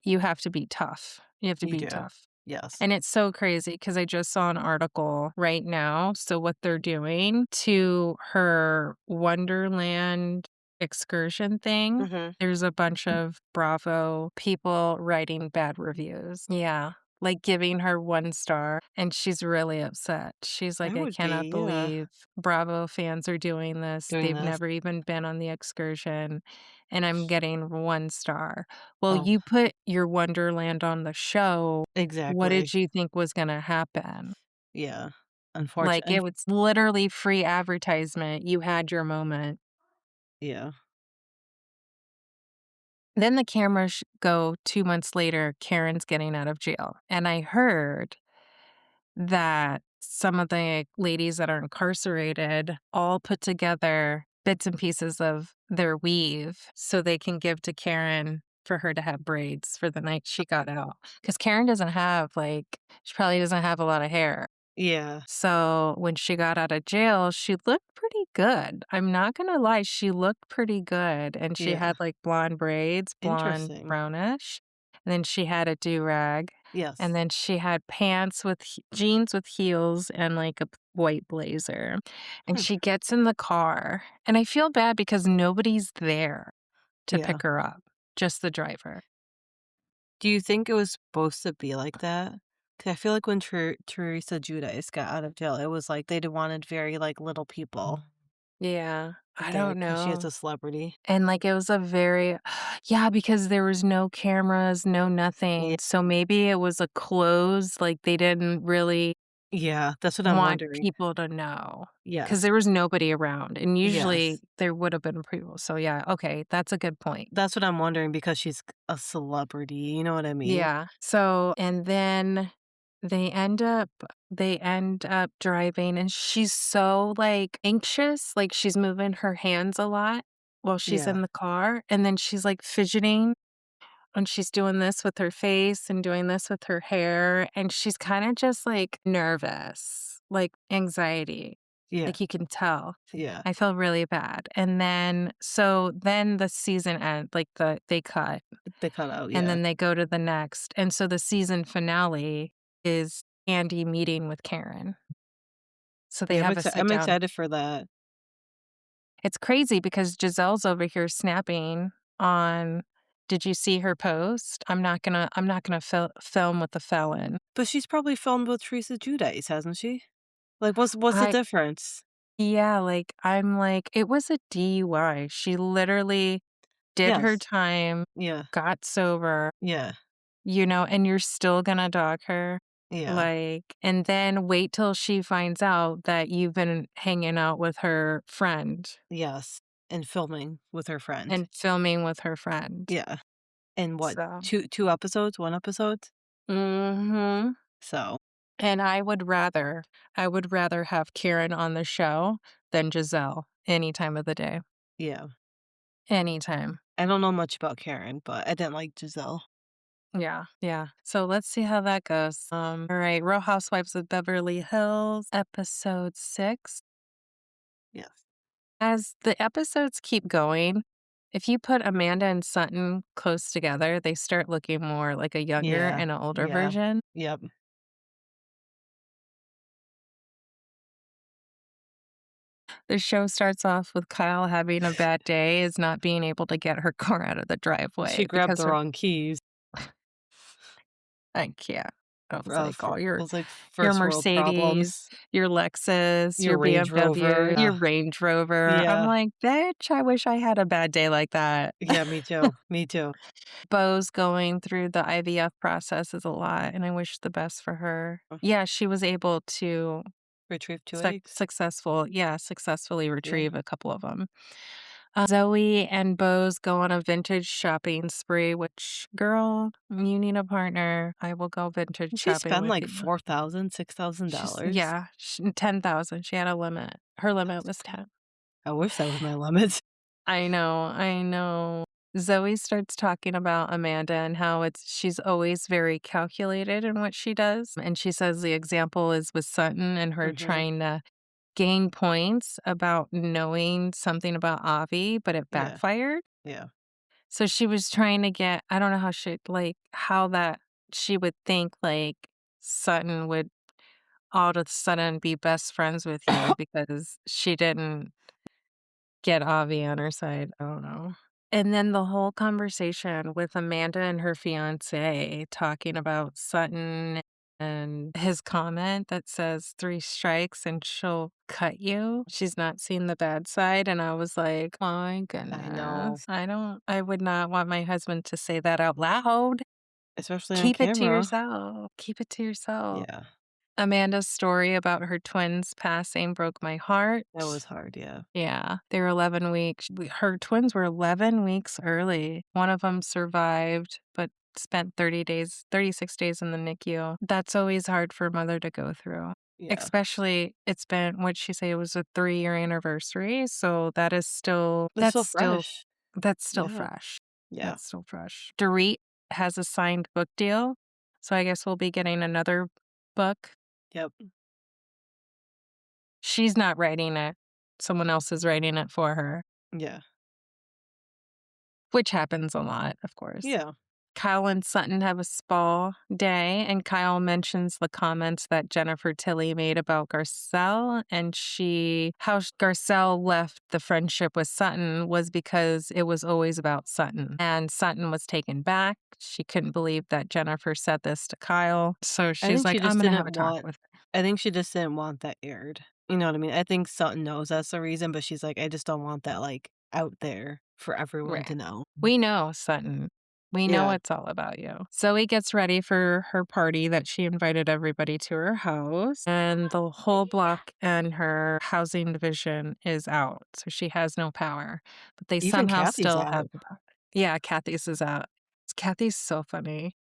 you have to be tough. You have to be tough. Yes. And it's so crazy because I just saw an article right now. So what they're doing to her Wonderland excursion thing, there's a bunch of Bravo people writing bad reviews. Yeah. Like giving her 1 star, and she's really upset. She's like, I cannot believe Bravo fans are doing this. They've never even been on the excursion, and I'm getting 1 star. Well, you put your Wonderland on the show. Exactly. What did you think was going to happen? Yeah. Like, Unfortunate. it was literally free advertisement. You had your moment. Yeah. Then the cameras go 2 months later, Karen's getting out of jail, and I heard that some of the ladies that are incarcerated all put together bits and pieces of their weave so they can give to Karen for her to have braids for the night she got out. Because Karen doesn't have, she probably doesn't have a lot of hair. Yeah. So when she got out of jail, she looked pretty good. I'm not gonna lie, she looked pretty good. And she Yeah. had like blonde braids, blonde, Interesting. brownish. And then she had a do-rag. Yes. And then she had pants with jeans with heels and like a white blazer. And she gets in the car. And I feel bad because nobody's there to Yeah. pick her up, just the driver. Do you think it was supposed to be like that? 'Cause I feel like when Teresa Giudice got out of jail, it was like they wanted very, like, little people Yeah, I there don't because she is know. a celebrity. And, like, it was a very yeah, because there was no cameras, no Yeah. nothing, so maybe it was a closed like, they didn't really Yeah, that's what I'm want wondering. people to know, because Yes. there was nobody around, and usually Yes. there would have been people, so yeah, okay, that's a good point. That's what I'm wondering because she's a celebrity, you know what I mean? Yeah, so and then they end up driving, and she's so, like, anxious, like, she's moving her hands a lot while she's Yeah. in the car, and then she's, like, fidgeting. And she's doing this with her face and doing this with her hair, and she's kinda just, like, nervous, like, anxiety, Yeah. like, you can tell. Yeah. I feel really bad, and then the season they cut, They cut out, and yeah. then they go to the next, and so the season finale is Andy meeting with Karen. So they Yeah, have a sit I'm down. excited for that. It's crazy because Giselle's over here snapping on did you see her post? I'm not gonna film with the felon. But she's probably filmed with Teresa Giudice, hasn't she? Like, what's the I difference? yeah, like, I'm like, it was a DUI. She literally did her Yes. time, Yeah. got sober, Yeah. and you're still gonna dog her? Yeah. Like, and then wait till she finds out that you've been hanging out with her friend Yes. And filming with her friend. and filming with her friend. Yeah. And what, So 2 episodes? 1 episode? mhm. So, And I would rather have Karen on the show than Giselle any time of the day. yeah. Anytime. I don't know much about Karen, but I didn't like Giselle. Yeah, yeah. So let's see how that goes. All right, Real Housewives of Beverly Hills, episode 6. Yes. As the episodes keep going, if you put Amanda and Sutton close together, they start looking more like a younger Yeah. and an older Yeah. version. Yep. The show starts off with Kyle having a bad day, is not being able to get her car out of the driveway She grabbed because the her wrong keys. I can't. I was like, For "Oh, it was like your first world Mercedes, problems. your Lexus, Your your Range Rover. BMW, your Range Rover." I'm Yeah. like, "Bitch, I wish I had a bad day like that." Yeah, me too. Me too. Bo's going through the IVF process is a lot, and I wish the best for her. Yeah, she was able to Retrieve 2 eggs. successfully Yeah. retrieve a couple of them. Zoe and Bose go on a vintage shopping spree, which, girl, you need a partner. I will go vintage Did she shopping spend with like you. $4,000, $6,000? 10,000. She had a limit. Her limit was 10. I wish that was my limit. I know, I know. Zoe starts talking about Amanda and how she's always very calculated in what she does. And she says the example is with Sutton and her Mhm. trying to gain points about knowing something about Avi, but it Yeah. backfired. Yeah. So she was trying to get, I don't know how that she would think like Sutton would all of a sudden be best friends with you because she didn't get Avi on her side. I don't know. And then the whole conversation with Amanda and her fiance talking about Sutton and his comment that says 3 strikes and she'll cut you. She's not seen the bad side. And I was like, oh my I know. goodness. I would not want my husband to say that out loud. Especially on Keep it to camera. yourself. Keep it to yourself. Yeah. Amanda's story about her twins passing broke my heart. That was hard, yeah. Yeah, they were 11 weeks. Her twins were 11 weeks early. One of them survived, but spent 36 days in the NICU. That's always hard for a mother to go through. Yeah. Especially, it's been, what'd she say? It was a 3-year anniversary. So that is That's so fresh. that's still Yeah. fresh. Yeah. That's still fresh. Dorit has a signed book deal. So I guess we'll be getting another book. Yep. She's not writing it. Someone else is writing it for her, Yeah. which happens a lot, of course. Yeah. Kyle and Sutton have a spa day, and Kyle mentions the comments that Jennifer Tilly made about Garcelle, and how Garcelle left the friendship with Sutton was because it was always about Sutton, and Sutton was taken back. She couldn't believe that Jennifer said this to Kyle, so she's like, I'm going to have a talk with her. I think she just didn't want that aired. You know what I mean? I think Sutton knows that's the reason, but she's like, I just don't want that, like, out there for everyone to know. We know, Sutton. We know it's all about you. Zoe gets ready for her party that she invited everybody to her house, and the whole block and her housing division is out, so she has no power. But they Even somehow Kathy's still out. have the power. Yeah, Kathy's is out. Kathy's so funny.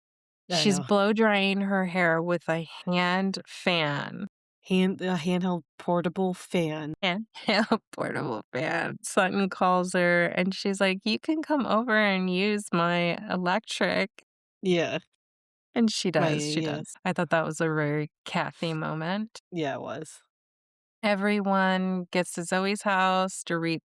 I She's know. blow drying her hair with a hand fan. A handheld portable fan. Handheld portable fan. Sutton calls her and she's like, you can come over and use my electric. Yeah. And she does. She yeah. does. I thought that was a very Kathy moment. Yeah, it was. Everyone gets to Zoe's house. Dorit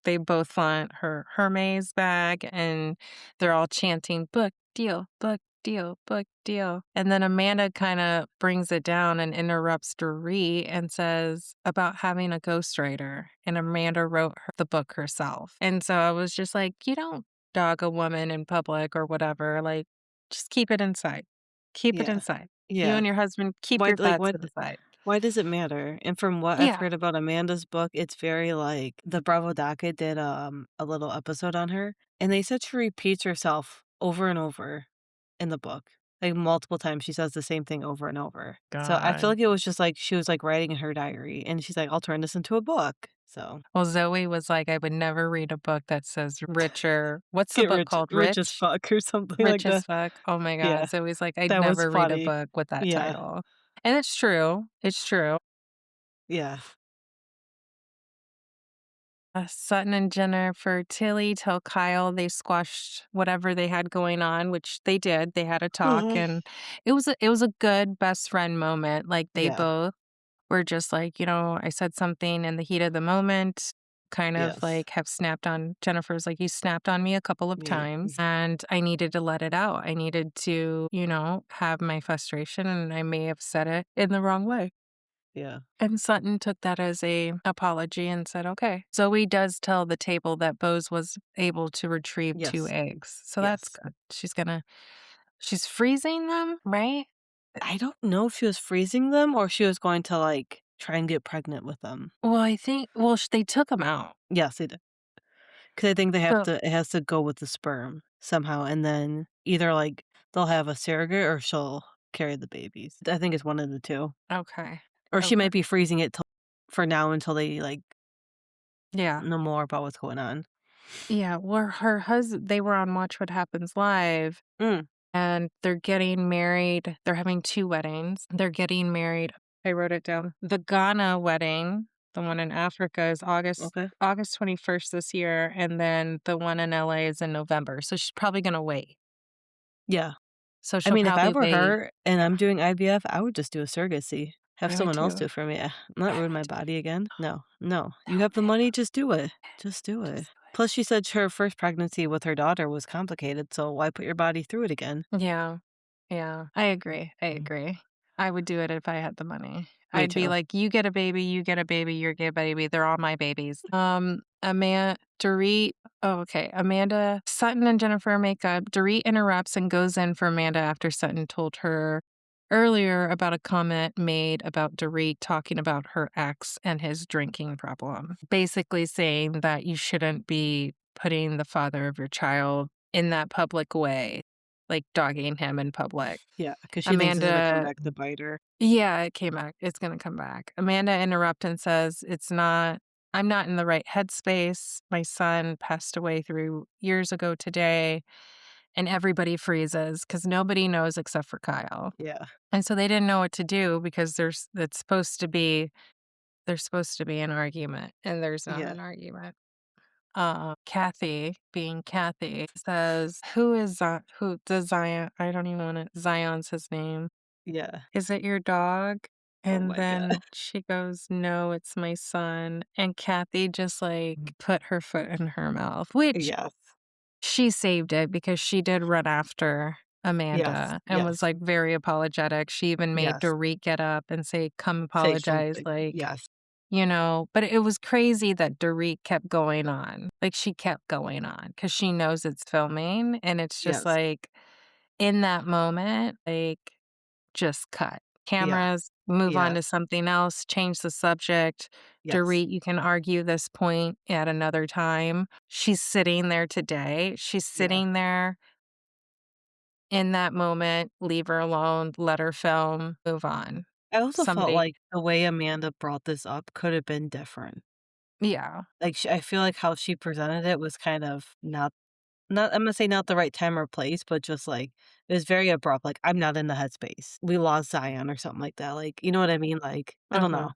they both flaunt her Hermes bag, and they're all chanting, book deal, book deal, book deal. And then Amanda kind of brings it down and interrupts Dorit and says about having a ghostwriter. And Amanda wrote the book herself. And so I was just like, you don't dog a woman in public or whatever. Like, just keep it inside. Keep it inside. You and your husband, keep your thoughts inside. Why does it matter? And from what I've heard about Amanda's book, it's very like the Bravo docket did a little episode on her, and they said she repeats herself over and over in the book. Like multiple times she says the same thing over and over. So I feel like it was just like she was like writing in her diary and she's like, I'll turn this into a book. So well, Zoe was like, I would never read a book that says richer. What's the book called? Rich as fuck or something Rich like as that. fuck. Oh my God. Yeah. Zoe's like, I'd That was never read a funny. book with that Yeah. title. And it's true. It's true. Yeah. Sutton and Jennifer Tilly tell Kyle they squashed whatever they had going on, which they did. They had a talk, and it was a good best friend moment. Like they both were just like, I said something in the heat of the moment, kind of like have snapped on. Jennifer's like, you snapped on me a couple of times, and I needed to let it out. I needed to, have my frustration, and I may have said it in the wrong way. Yeah. And Sutton took that as a apology and said, okay. Zoe does tell the table that Bose was able to retrieve 2 eggs. So that's good. She's freezing them, right? I don't know if she was freezing them or she was going to like try and get pregnant with them. Well, I think, they took them out. Yes, they did. Because I think it has to go with the sperm somehow. And then either like they'll have a surrogate or she'll carry the babies. I think it's one of the two. Okay. Or she might be freezing it for now until they like know more about what's going on. Yeah. Well, her husband, they were on Watch What Happens Live. And they're getting married. They're having 2 weddings. They're getting married. I wrote it down. The Ghana wedding, the one in Africa, is August 21st this year. And then the one in LA is in November. So she's probably going to wait. Yeah. So I mean, if I were wait. her and I'm doing IVF, I would just do a surrogacy. Have someone else do it for me. I'm not ruin my body again. No. You have the money, just do it. Just do it. Plus, she said her first pregnancy with her daughter was complicated, so why put your body through it again? Yeah. I agree. I would do it if I had the money. I'd be like, you get a baby, you get a baby, you get a baby. They're all my babies. Amanda, Sutton and Jennifer make up. Dorit interrupts and goes in for Amanda after Sutton told her earlier about a comment made about Dorit talking about her ex and his drinking problem. Basically saying that you shouldn't be putting the father of your child in that public way. like dogging him in public. Yeah, because she thinks it's gonna come Amanda, back to bite her. yeah, it came back. It's gonna come back. Amanda interrupts and says, I'm not in the right headspace. My son passed away 3 years ago today. And everybody freezes because nobody knows except for Kyle. Yeah. And so they didn't know what to do because there's supposed to be an argument, and there's not Yeah. an argument. Kathy, being Kathy, says, "Who is who does Zion? I don't even want to. Zion's his name. Yeah. Is it your dog?" Oh And my god. then she goes, "No, it's my son." And Kathy just like put her foot in her mouth, which Yes. she saved it because she did run after Yes. Amanda and was, Yes. like, very apologetic. She even made Yes. Dorit get up and say, "Come Say apologize," something. like, Yes. but it was crazy that Dorit kept going on. Like, she kept going on because she knows it's filming, and it's just, Yes. like, in that moment, like, just cut. Yeah. Cameras, move on Yes. to something else, change the subject. Yes. Dorit, you can argue this point at another time. She's sitting there today. She's Yeah. sitting there in that moment. Leave her alone, let her film, move on. I also felt Somebody like the way Amanda brought this up could have been different. yeah. Like, I feel like how she presented it was kind of not I'm gonna say not the right time or place, but just, like, it was very abrupt, like, "I'm not in the headspace. We lost Zion," or something like that, like, you know what I mean? Like, I don't Uh-huh, know.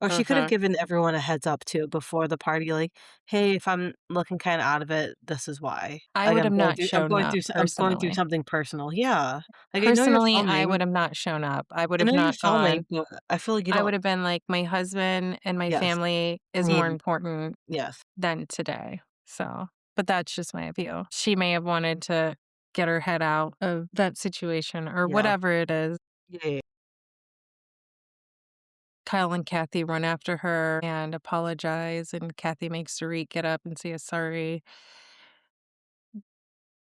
Or she could have uh-huh. given everyone a heads up too before the party, like, "Hey, if I'm looking kinda out of it, this is why. I Like, would have not shown up I'm going through personally. something personal." Yeah. Like, I know you're Personally, I would filming. have not shown up. I would I have know you're not filming, gone. but I feel like you I don't. would have been like, "My husband and my Yes. family is more Need important yes. than today." So, but that's just my view. She may have wanted to get her head out of that situation or Yeah. whatever it is. Yeah, yeah. Kyle and Kathy run after her and apologize, and Kathy makes Dorit get up and say sorry.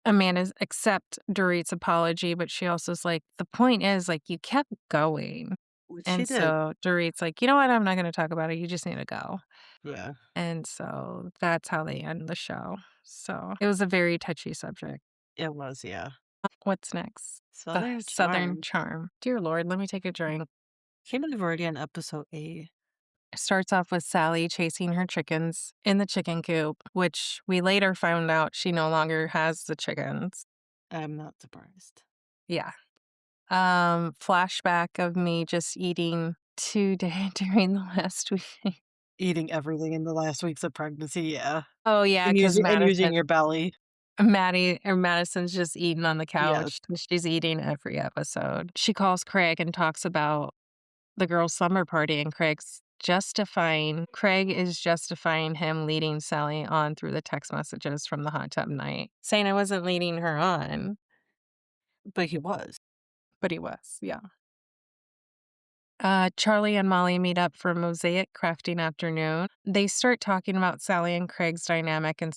Amanda's accept Dorit's apology, but she also is like, the point is, like, you kept going. Which she And did. so Dorit's like, you know what? I'm not going to talk about it. You just need to go. Yeah. And so that's how they end the show. So it was a very touchy subject. It was, yeah. What's next? The Southern Southern Charm. Charm. Dear Lord, let me take a drink. Can't believe we're already on episode 8. Starts off with Sally chasing her chickens in the chicken coop, which we later found out she no longer has the chickens. I'm not surprised. Yeah. Flashback of me just eating 2 days during the last week. Eating everything in the last weeks of pregnancy, yeah. Oh, yeah, And because using your belly. Madison's just eating on the Yes. couch. She's eating every episode. She calls Craig and talks about the girls' slumber party, and Craig is justifying him leading Sally on through the text messages from the hot tub night, saying I wasn't leading her on, But he was. but he was, yeah. Charlie and Molly meet up for mosaic crafting afternoon. They start talking about Sally and Craig's dynamic and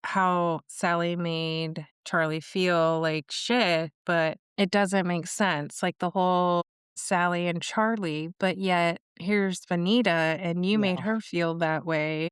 how Sally made Charlie feel like shit, but it doesn't make sense. Like the whole Sally and Charlie, but yet here's Vanita and you made Yeah. her feel that way.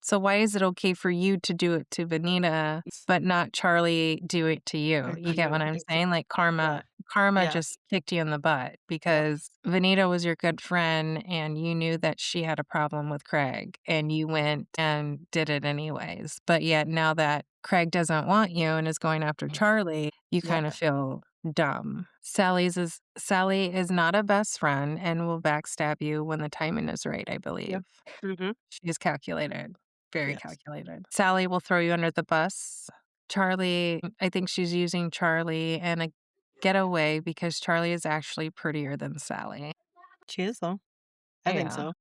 So why is it okay for you to do it to Vanita, but not Charlie do it to you? You get what I'm saying? Like Yeah. karma Yes. just kicked you in the butt Yep. because Vanita was your good friend and you knew that she had a problem with Craig and you went and did it anyways. But yet now that Craig doesn't want you and is going after Charlie, you Yep. kind of feel dumb. Sally is not a best friend and will backstab you when the timing is right, I believe. Yep. Mhm. She's calculated. Very Yes. calculated. Sally will throw you under the bus. Charlie, I think she's using Charlie and a getaway because Charlie is actually prettier than Sally. She is, though. I think Yeah, so.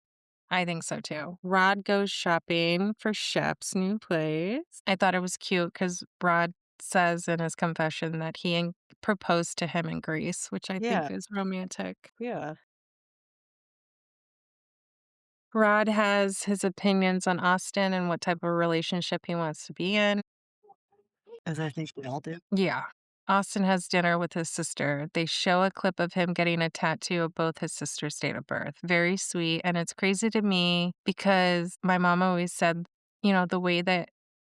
I think so too. Rod goes shopping for Shep's new place. I thought it was cute because Rod says in his confession that proposed to him in Greece, which I Yeah. think is romantic. Yeah. Rod has his opinions on Austin and what type of relationship he wants to be in. As I think we all do. Yeah. Austin has dinner with his sister. They show a clip of him getting a tattoo of both his sister's date of birth. Very sweet. And it's crazy to me because my mom always said, the way that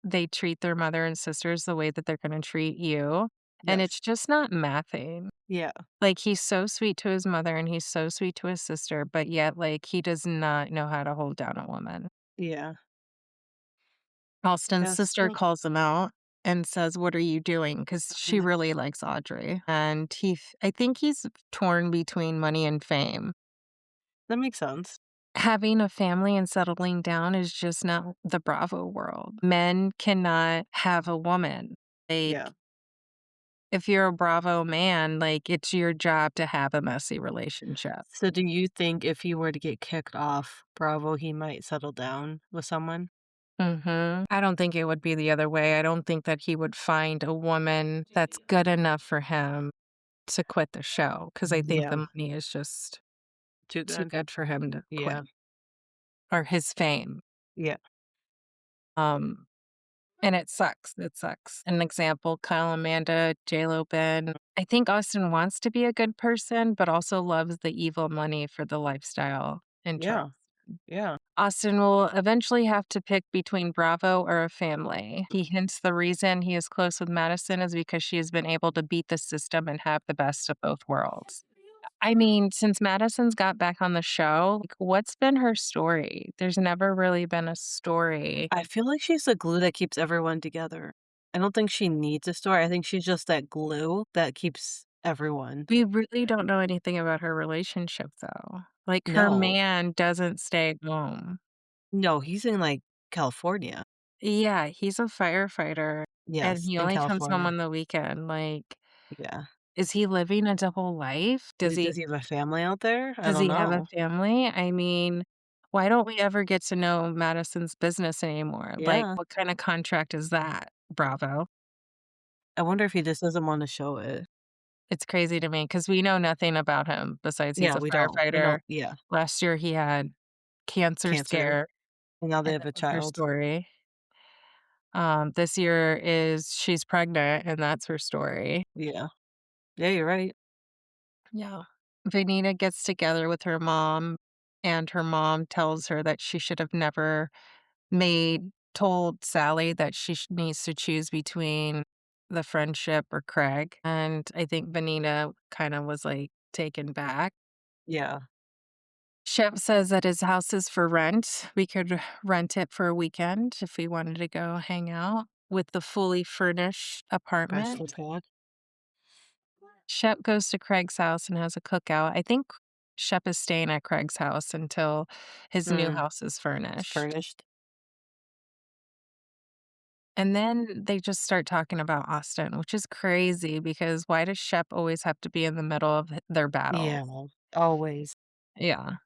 they treat their mother and sisters, the way that they're going to treat you. and Yes. it's just not mathing. Yeah. Like, he's so sweet to his mother and he's so sweet to his sister, but yet, like, he does not know how to hold down a woman. Yeah. Austin's That's sister true. calls him out and says, "What are you doing?" Because she Mhm. really likes Audrey, and I think he's torn between money and fame. That makes sense. Having a family and settling down is just not the Bravo world. Men cannot have a woman. Like, Yeah. if you're a Bravo man, like, it's your job to have a messy relationship. So do you think if he were to get kicked off Bravo, he might settle down with someone? I don't think it would be the other way. I don't think that he would find a woman that's good enough for him to quit the show because I think Yeah. the money is just Too too good. good for him to Yeah. quit, or his fame. Yeah. Um, and it sucks. It sucks. An example, Kyle, Amanda, JLo, Ben. I think Austin wants to be a good person, but also loves the evil money for the lifestyle and trust. Yeah. Yeah. Austin will eventually have to pick between Bravo or a family. He hints the reason he is close with Madison is because she has been able to beat the system and have the best of both worlds. I mean, since Madison's got back on the show, like, what's been her story? There's never really been a story. I feel like she's the glue that keeps everyone together. I don't think she needs a story. I think she's just that glue that keeps everyone. We really don't know anything about her relationship, though. Like, her No. man doesn't stay home. No, he's in, like, California. Yeah, he's a firefighter, and Yes, he in only comes home California. on the weekend. Like, Yeah. is he living a double life? Does he have a family out there? I Does don't he have a know. family? I mean, why don't we ever get to know Madison's business anymore? Like, Yeah. what kind of contract is that, Bravo? I wonder if he just doesn't wanna show it. It's crazy to me because we know nothing about him besides he's Yeah, a we don't. We firefighter. don't yeah. Last year, he had cancer Cancer. scare, And now they and have that a was her child. story. This year is she's pregnant, and that's her story. Yeah. Yeah, you're right. Yeah. Vanita gets together with her mom, and her mom tells her that she should have never told Sally that she needs to choose between the friendship or Craig. And I think Vanita kind of was like taken back. Yeah. Shep says that his house is for rent. We could rent it for a weekend if we wanted to go hang out with the fully furnished Bachelor apartment. pad. Shep goes to Craig's house and has a cookout. I think Shep is staying at Craig's house until his new Mm, house is furnished. furnished. And then they just start talking about Austin, which is crazy because why does Shep always have to be in the middle of their battles? Yeah. Always. Yeah.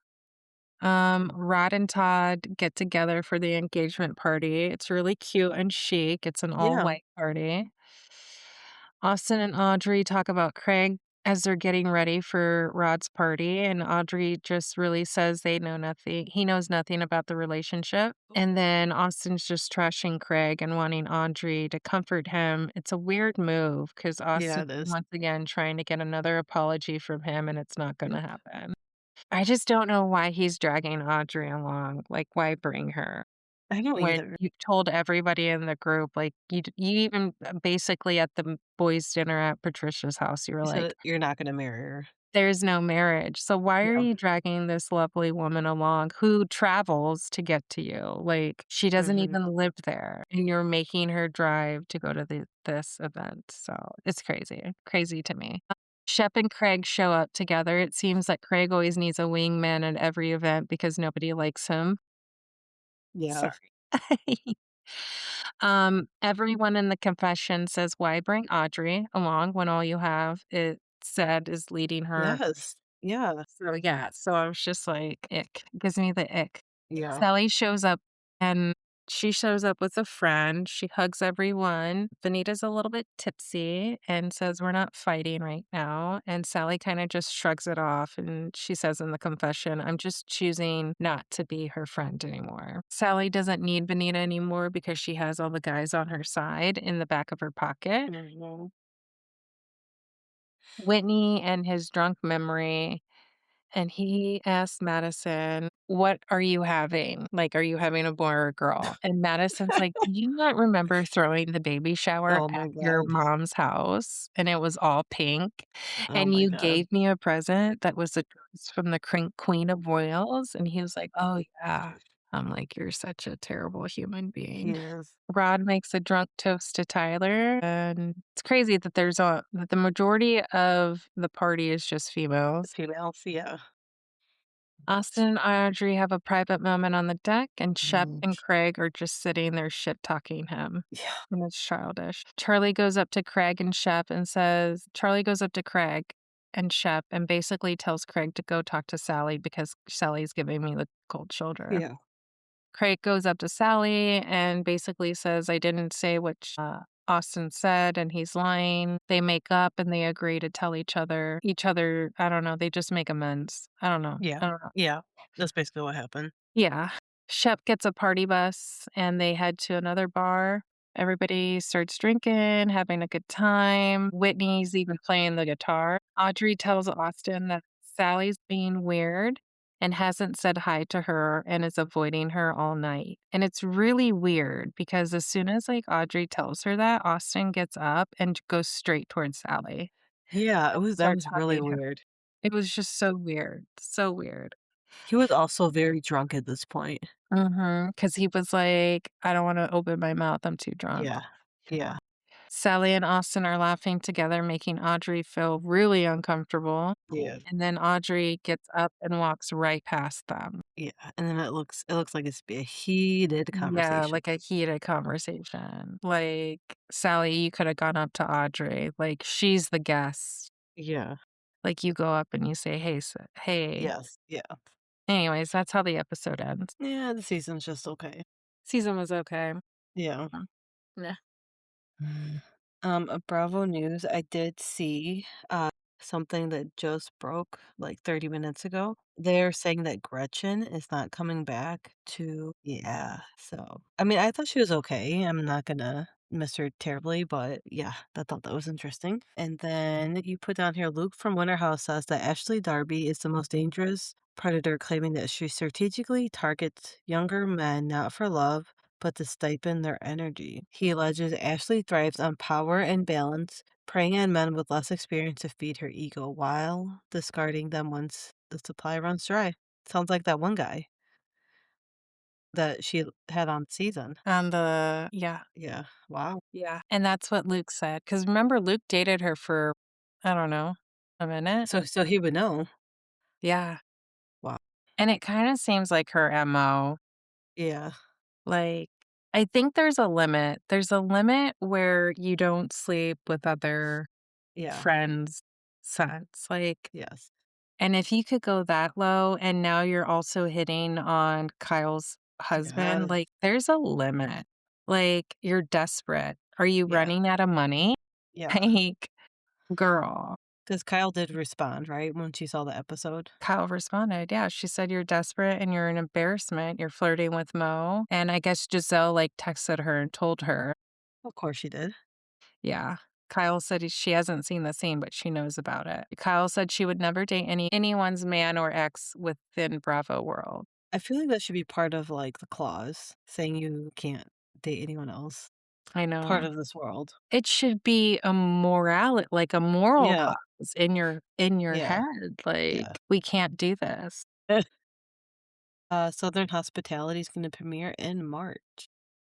Rod and Todd get together for the engagement party. It's really cute and chic. It's an Yeah. all-white party. Austin and Audrey talk about Craig as they're getting ready for Rod's party, and Audrey just really says they know nothing. He knows nothing about the relationship. And then Austin's just trashing Craig and wanting Audrey to comfort him. It's a weird move because Yeah, Austin it is. once again trying to get another apology from him, and it's not going to Nope. happen. I just don't know why he's dragging Audrey along. Like, why bring her? I don't When either. you've told everybody in the group, like, you even basically at the boys' dinner at Patricia's house, you were You like, said you're not gonna marry her. "There's no marriage, so why are Yeah. you dragging this lovely woman along who travels to get to you?" Like, she doesn't Mhm. even live there, and you're making her drive to go to this event, so it's crazy, crazy to me. Shep and Craig show up together. It seems that Craig always needs a wingman at every event because nobody likes him. Yeah. Sorry. Everyone in the confession says, "Why bring Audrey along when all you have," it said, "is leading her." Yes. Yeah. So, yeah, so I was just like, ick. Gives me the ick. Yeah. Sally shows up, and she shows up with a friend. She hugs everyone. Vanita's a little bit tipsy and says, "We're not fighting right now." And Sally kind of just shrugs it off. And she says in the confession, "I'm just choosing not to be her friend anymore." Sally doesn't need Vanita anymore because she has all the guys on her side in the back of her pocket. Mhm. Whitney and his drunk memory and he asked Madison, "What are you having? Like, are you having a boy or a girl?" And Madison's like, "Do you not remember throwing the baby shower Oh at my your god. mom's house, and it was all pink, Oh and my you god. gave me a present that was a dress from the Queen of Wales?" And he was like, "Oh, yeah." I'm like, "You're such a terrible human He being." is. Rod makes a drunk toast to Tyler, and it's crazy that that the majority of the party is just females. Females, yeah. Austin and Audrey have a private moment on the deck, and Shep Mm, and Craig are just sitting there shit-talking him, yeah. and it's childish. Charlie goes up to Craig and Shep and basically tells Craig to go talk to Sally because Sally's giving me the cold shoulder. Yeah. Craig goes up to Sally and basically says, "I didn't say what Austin said, and he's lying." They make up and they agree to tell each other, I don't know, they just make amends. I don't know. Yeah. I don't know. Yeah. That's basically what happened. Yeah. Shep gets a party bus and they head to another bar. Everybody starts drinking, having a good time. Whitney's even playing the guitar. Audrey tells Austin that Sally's being weird and hasn't said hi to her and is avoiding her all night. And it's really weird because as soon as like Audrey tells her that, Austin gets up and goes straight towards Sally Yeah, and that starts was really hugging her. weird. It was just so weird. So weird. He was also very drunk at this point. Because he was like, "I don't wanna open my mouth, I'm too drunk." Yeah. Yeah. Sally and Austin are laughing together, making Audrey feel really uncomfortable, Yeah. and then Audrey gets up and walks right past them. Yeah. And then it looks like it's be a heated Yeah, conversation. like a heated conversation. Like, Sally, you coulda gone up to Audrey, like, she's the guest. Yeah. Like, you go up and you say, hey." Yes. Yeah. Anyways, that's how the episode ends. Yeah, the season's just okay. Season was okay. Yeah. Mm. Yeah. Mm. Bravo News, I did see something that just broke like 30 minutes ago. They're saying that Gretchen is not coming back to, yeah. So, I mean, I thought she was okay. I'm not gonna miss her terribly, but yeah, I thought that was interesting. And then you put down here Luke from Winter House says that Ashley Darby is the most dangerous predator, claiming that she strategically targets younger men not for love but to stipend their energy. He alleges Ashley thrives on power and balance, preying on men with less experience to feed her ego while discarding them once the supply runs dry. Sounds like that one guy that she had on season. Yeah. Yeah. Wow. Yeah, and that's what Luke said. Because remember Luke dated her for, I don't know, a minute? So he would know. Yeah, Wow. and it kinda seems like her MO. Yeah. Like, I think there's a limit. There's a limit where you don't sleep with other Yeah. friends' sons, like, Yes. and if you could go that low and now you're also hitting on Kyle's husband, Yes. like, there's a limit. Like, you're desperate. Are you Yeah. running out of money? Yeah. Like, girl. Because Kyle did respond, right, when she saw the episode? Kyle responded, yeah, she said, "You're desperate and you're an embarrassment. You're flirting with Mo." And I guess Giselle, like, texted her and told her. Of course she did. Yeah. Kyle said she hasn't seen the scene, but she knows about it. Kyle said she would never date anyone's man or ex within Bravo world. I feel like that should be part of, like, the clause saying you can't date anyone else. I Part know. of this world. It should be like a moral Yeah. clause in your Yeah. head. Like, Yeah. we can't do this. Southern Hospitality is gonna premiere in March.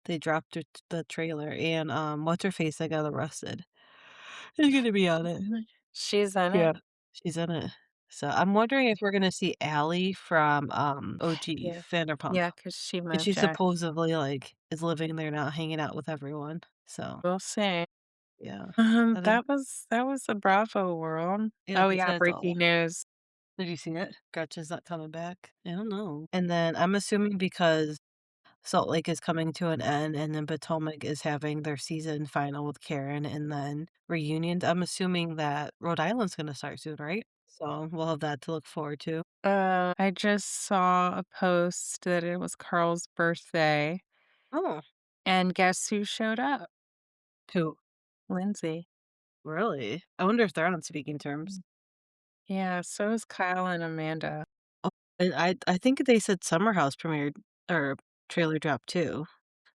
They dropped the trailer and, what's her face that got arrested is gonna be on it. She's in it. Yeah. She's in it. So, I'm wondering if we're gonna see Allie from, OG, Yeah. Vanderpump, Yeah, because she and moved she back. supposedly, like, is living there now, hanging out with everyone. So, We'll see. yeah. That is That was the Bravo world. yeah, Oh, that's yeah, that's all. breaking news. Did you see it? Gretchen's not coming back? I don't know. And then I'm assuming because Salt Lake is coming to an end and then Potomac is having their season final with Karen and then reunions, I'm assuming that Rhode Island's gonna start soon, right? So we'll have that to look forward to. I just saw a post that it was Carl's birthday, Oh, and guess who showed up? who? Lindsay. Really? I wonder if they're on speaking terms. Yeah, so is Kyle and Amanda. Oh, and I think they said Summer House premiered or trailer dropped too.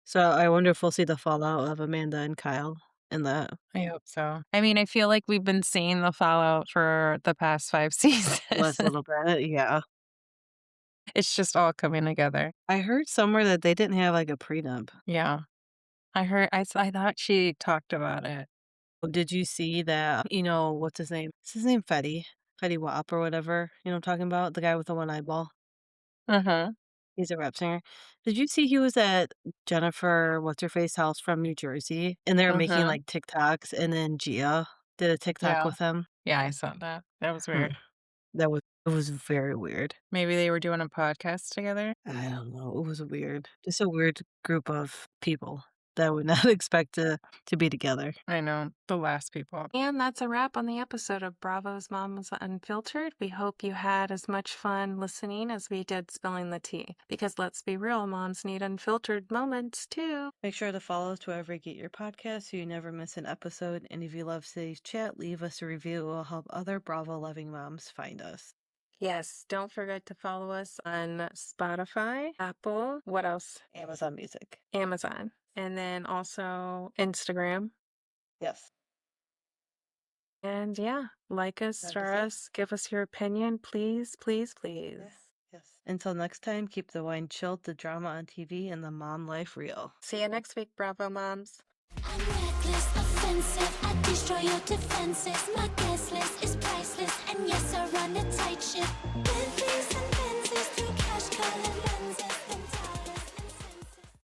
So I wonder if we'll see the fallout of Amanda and Kyle in that. I hope so. I mean, I feel like we've been seeing the fallout for the past 5 seasons. Last little bit, yeah. It's just all coming together. I heard somewhere that they didn't have, like, a prenup. Yeah. I thought she talked about it. Did you see that, what's his name? Is his name Fetty? Fetty Wap or whatever, you know what I'm talking about? The guy with the one eyeball. Uh-huh. He's a rap singer. Did you see he was at Jennifer What's-Her-Face house from New Jersey, and they were making, Uh-huh. like, TikToks, and then Gia did a TikTok Yeah. with him? Yeah, I saw that. That was Hmm. weird. It was very weird. Maybe they were doing a podcast together? I don't know, it was weird. Just a weird group of people that I would not expect to be together. I know, the last people. And that's a wrap on the episode of Bravo's Moms Unfiltered. We hope you had as much fun listening as we did spilling the tea. Because let's be real, moms need unfiltered moments too. Make sure to follow us wherever you get your podcasts so you never miss an episode. And if you love today's chat, leave us a review. It will help other Bravo-loving moms find us. Yes, don't forget to follow us on Spotify, Apple, what else? Amazon Music. Amazon. And then also Instagram. Yes. And yeah, like us, That star is it. us, give us your opinion, please, please, please. Yes. Until next time, keep the wine chilled, the drama on TV, and the mom life real. See you next week, Bravo Moms. I'm reckless, offensive. I destroy your defenses. My guest list is priceless, and yes, I run a tight ship.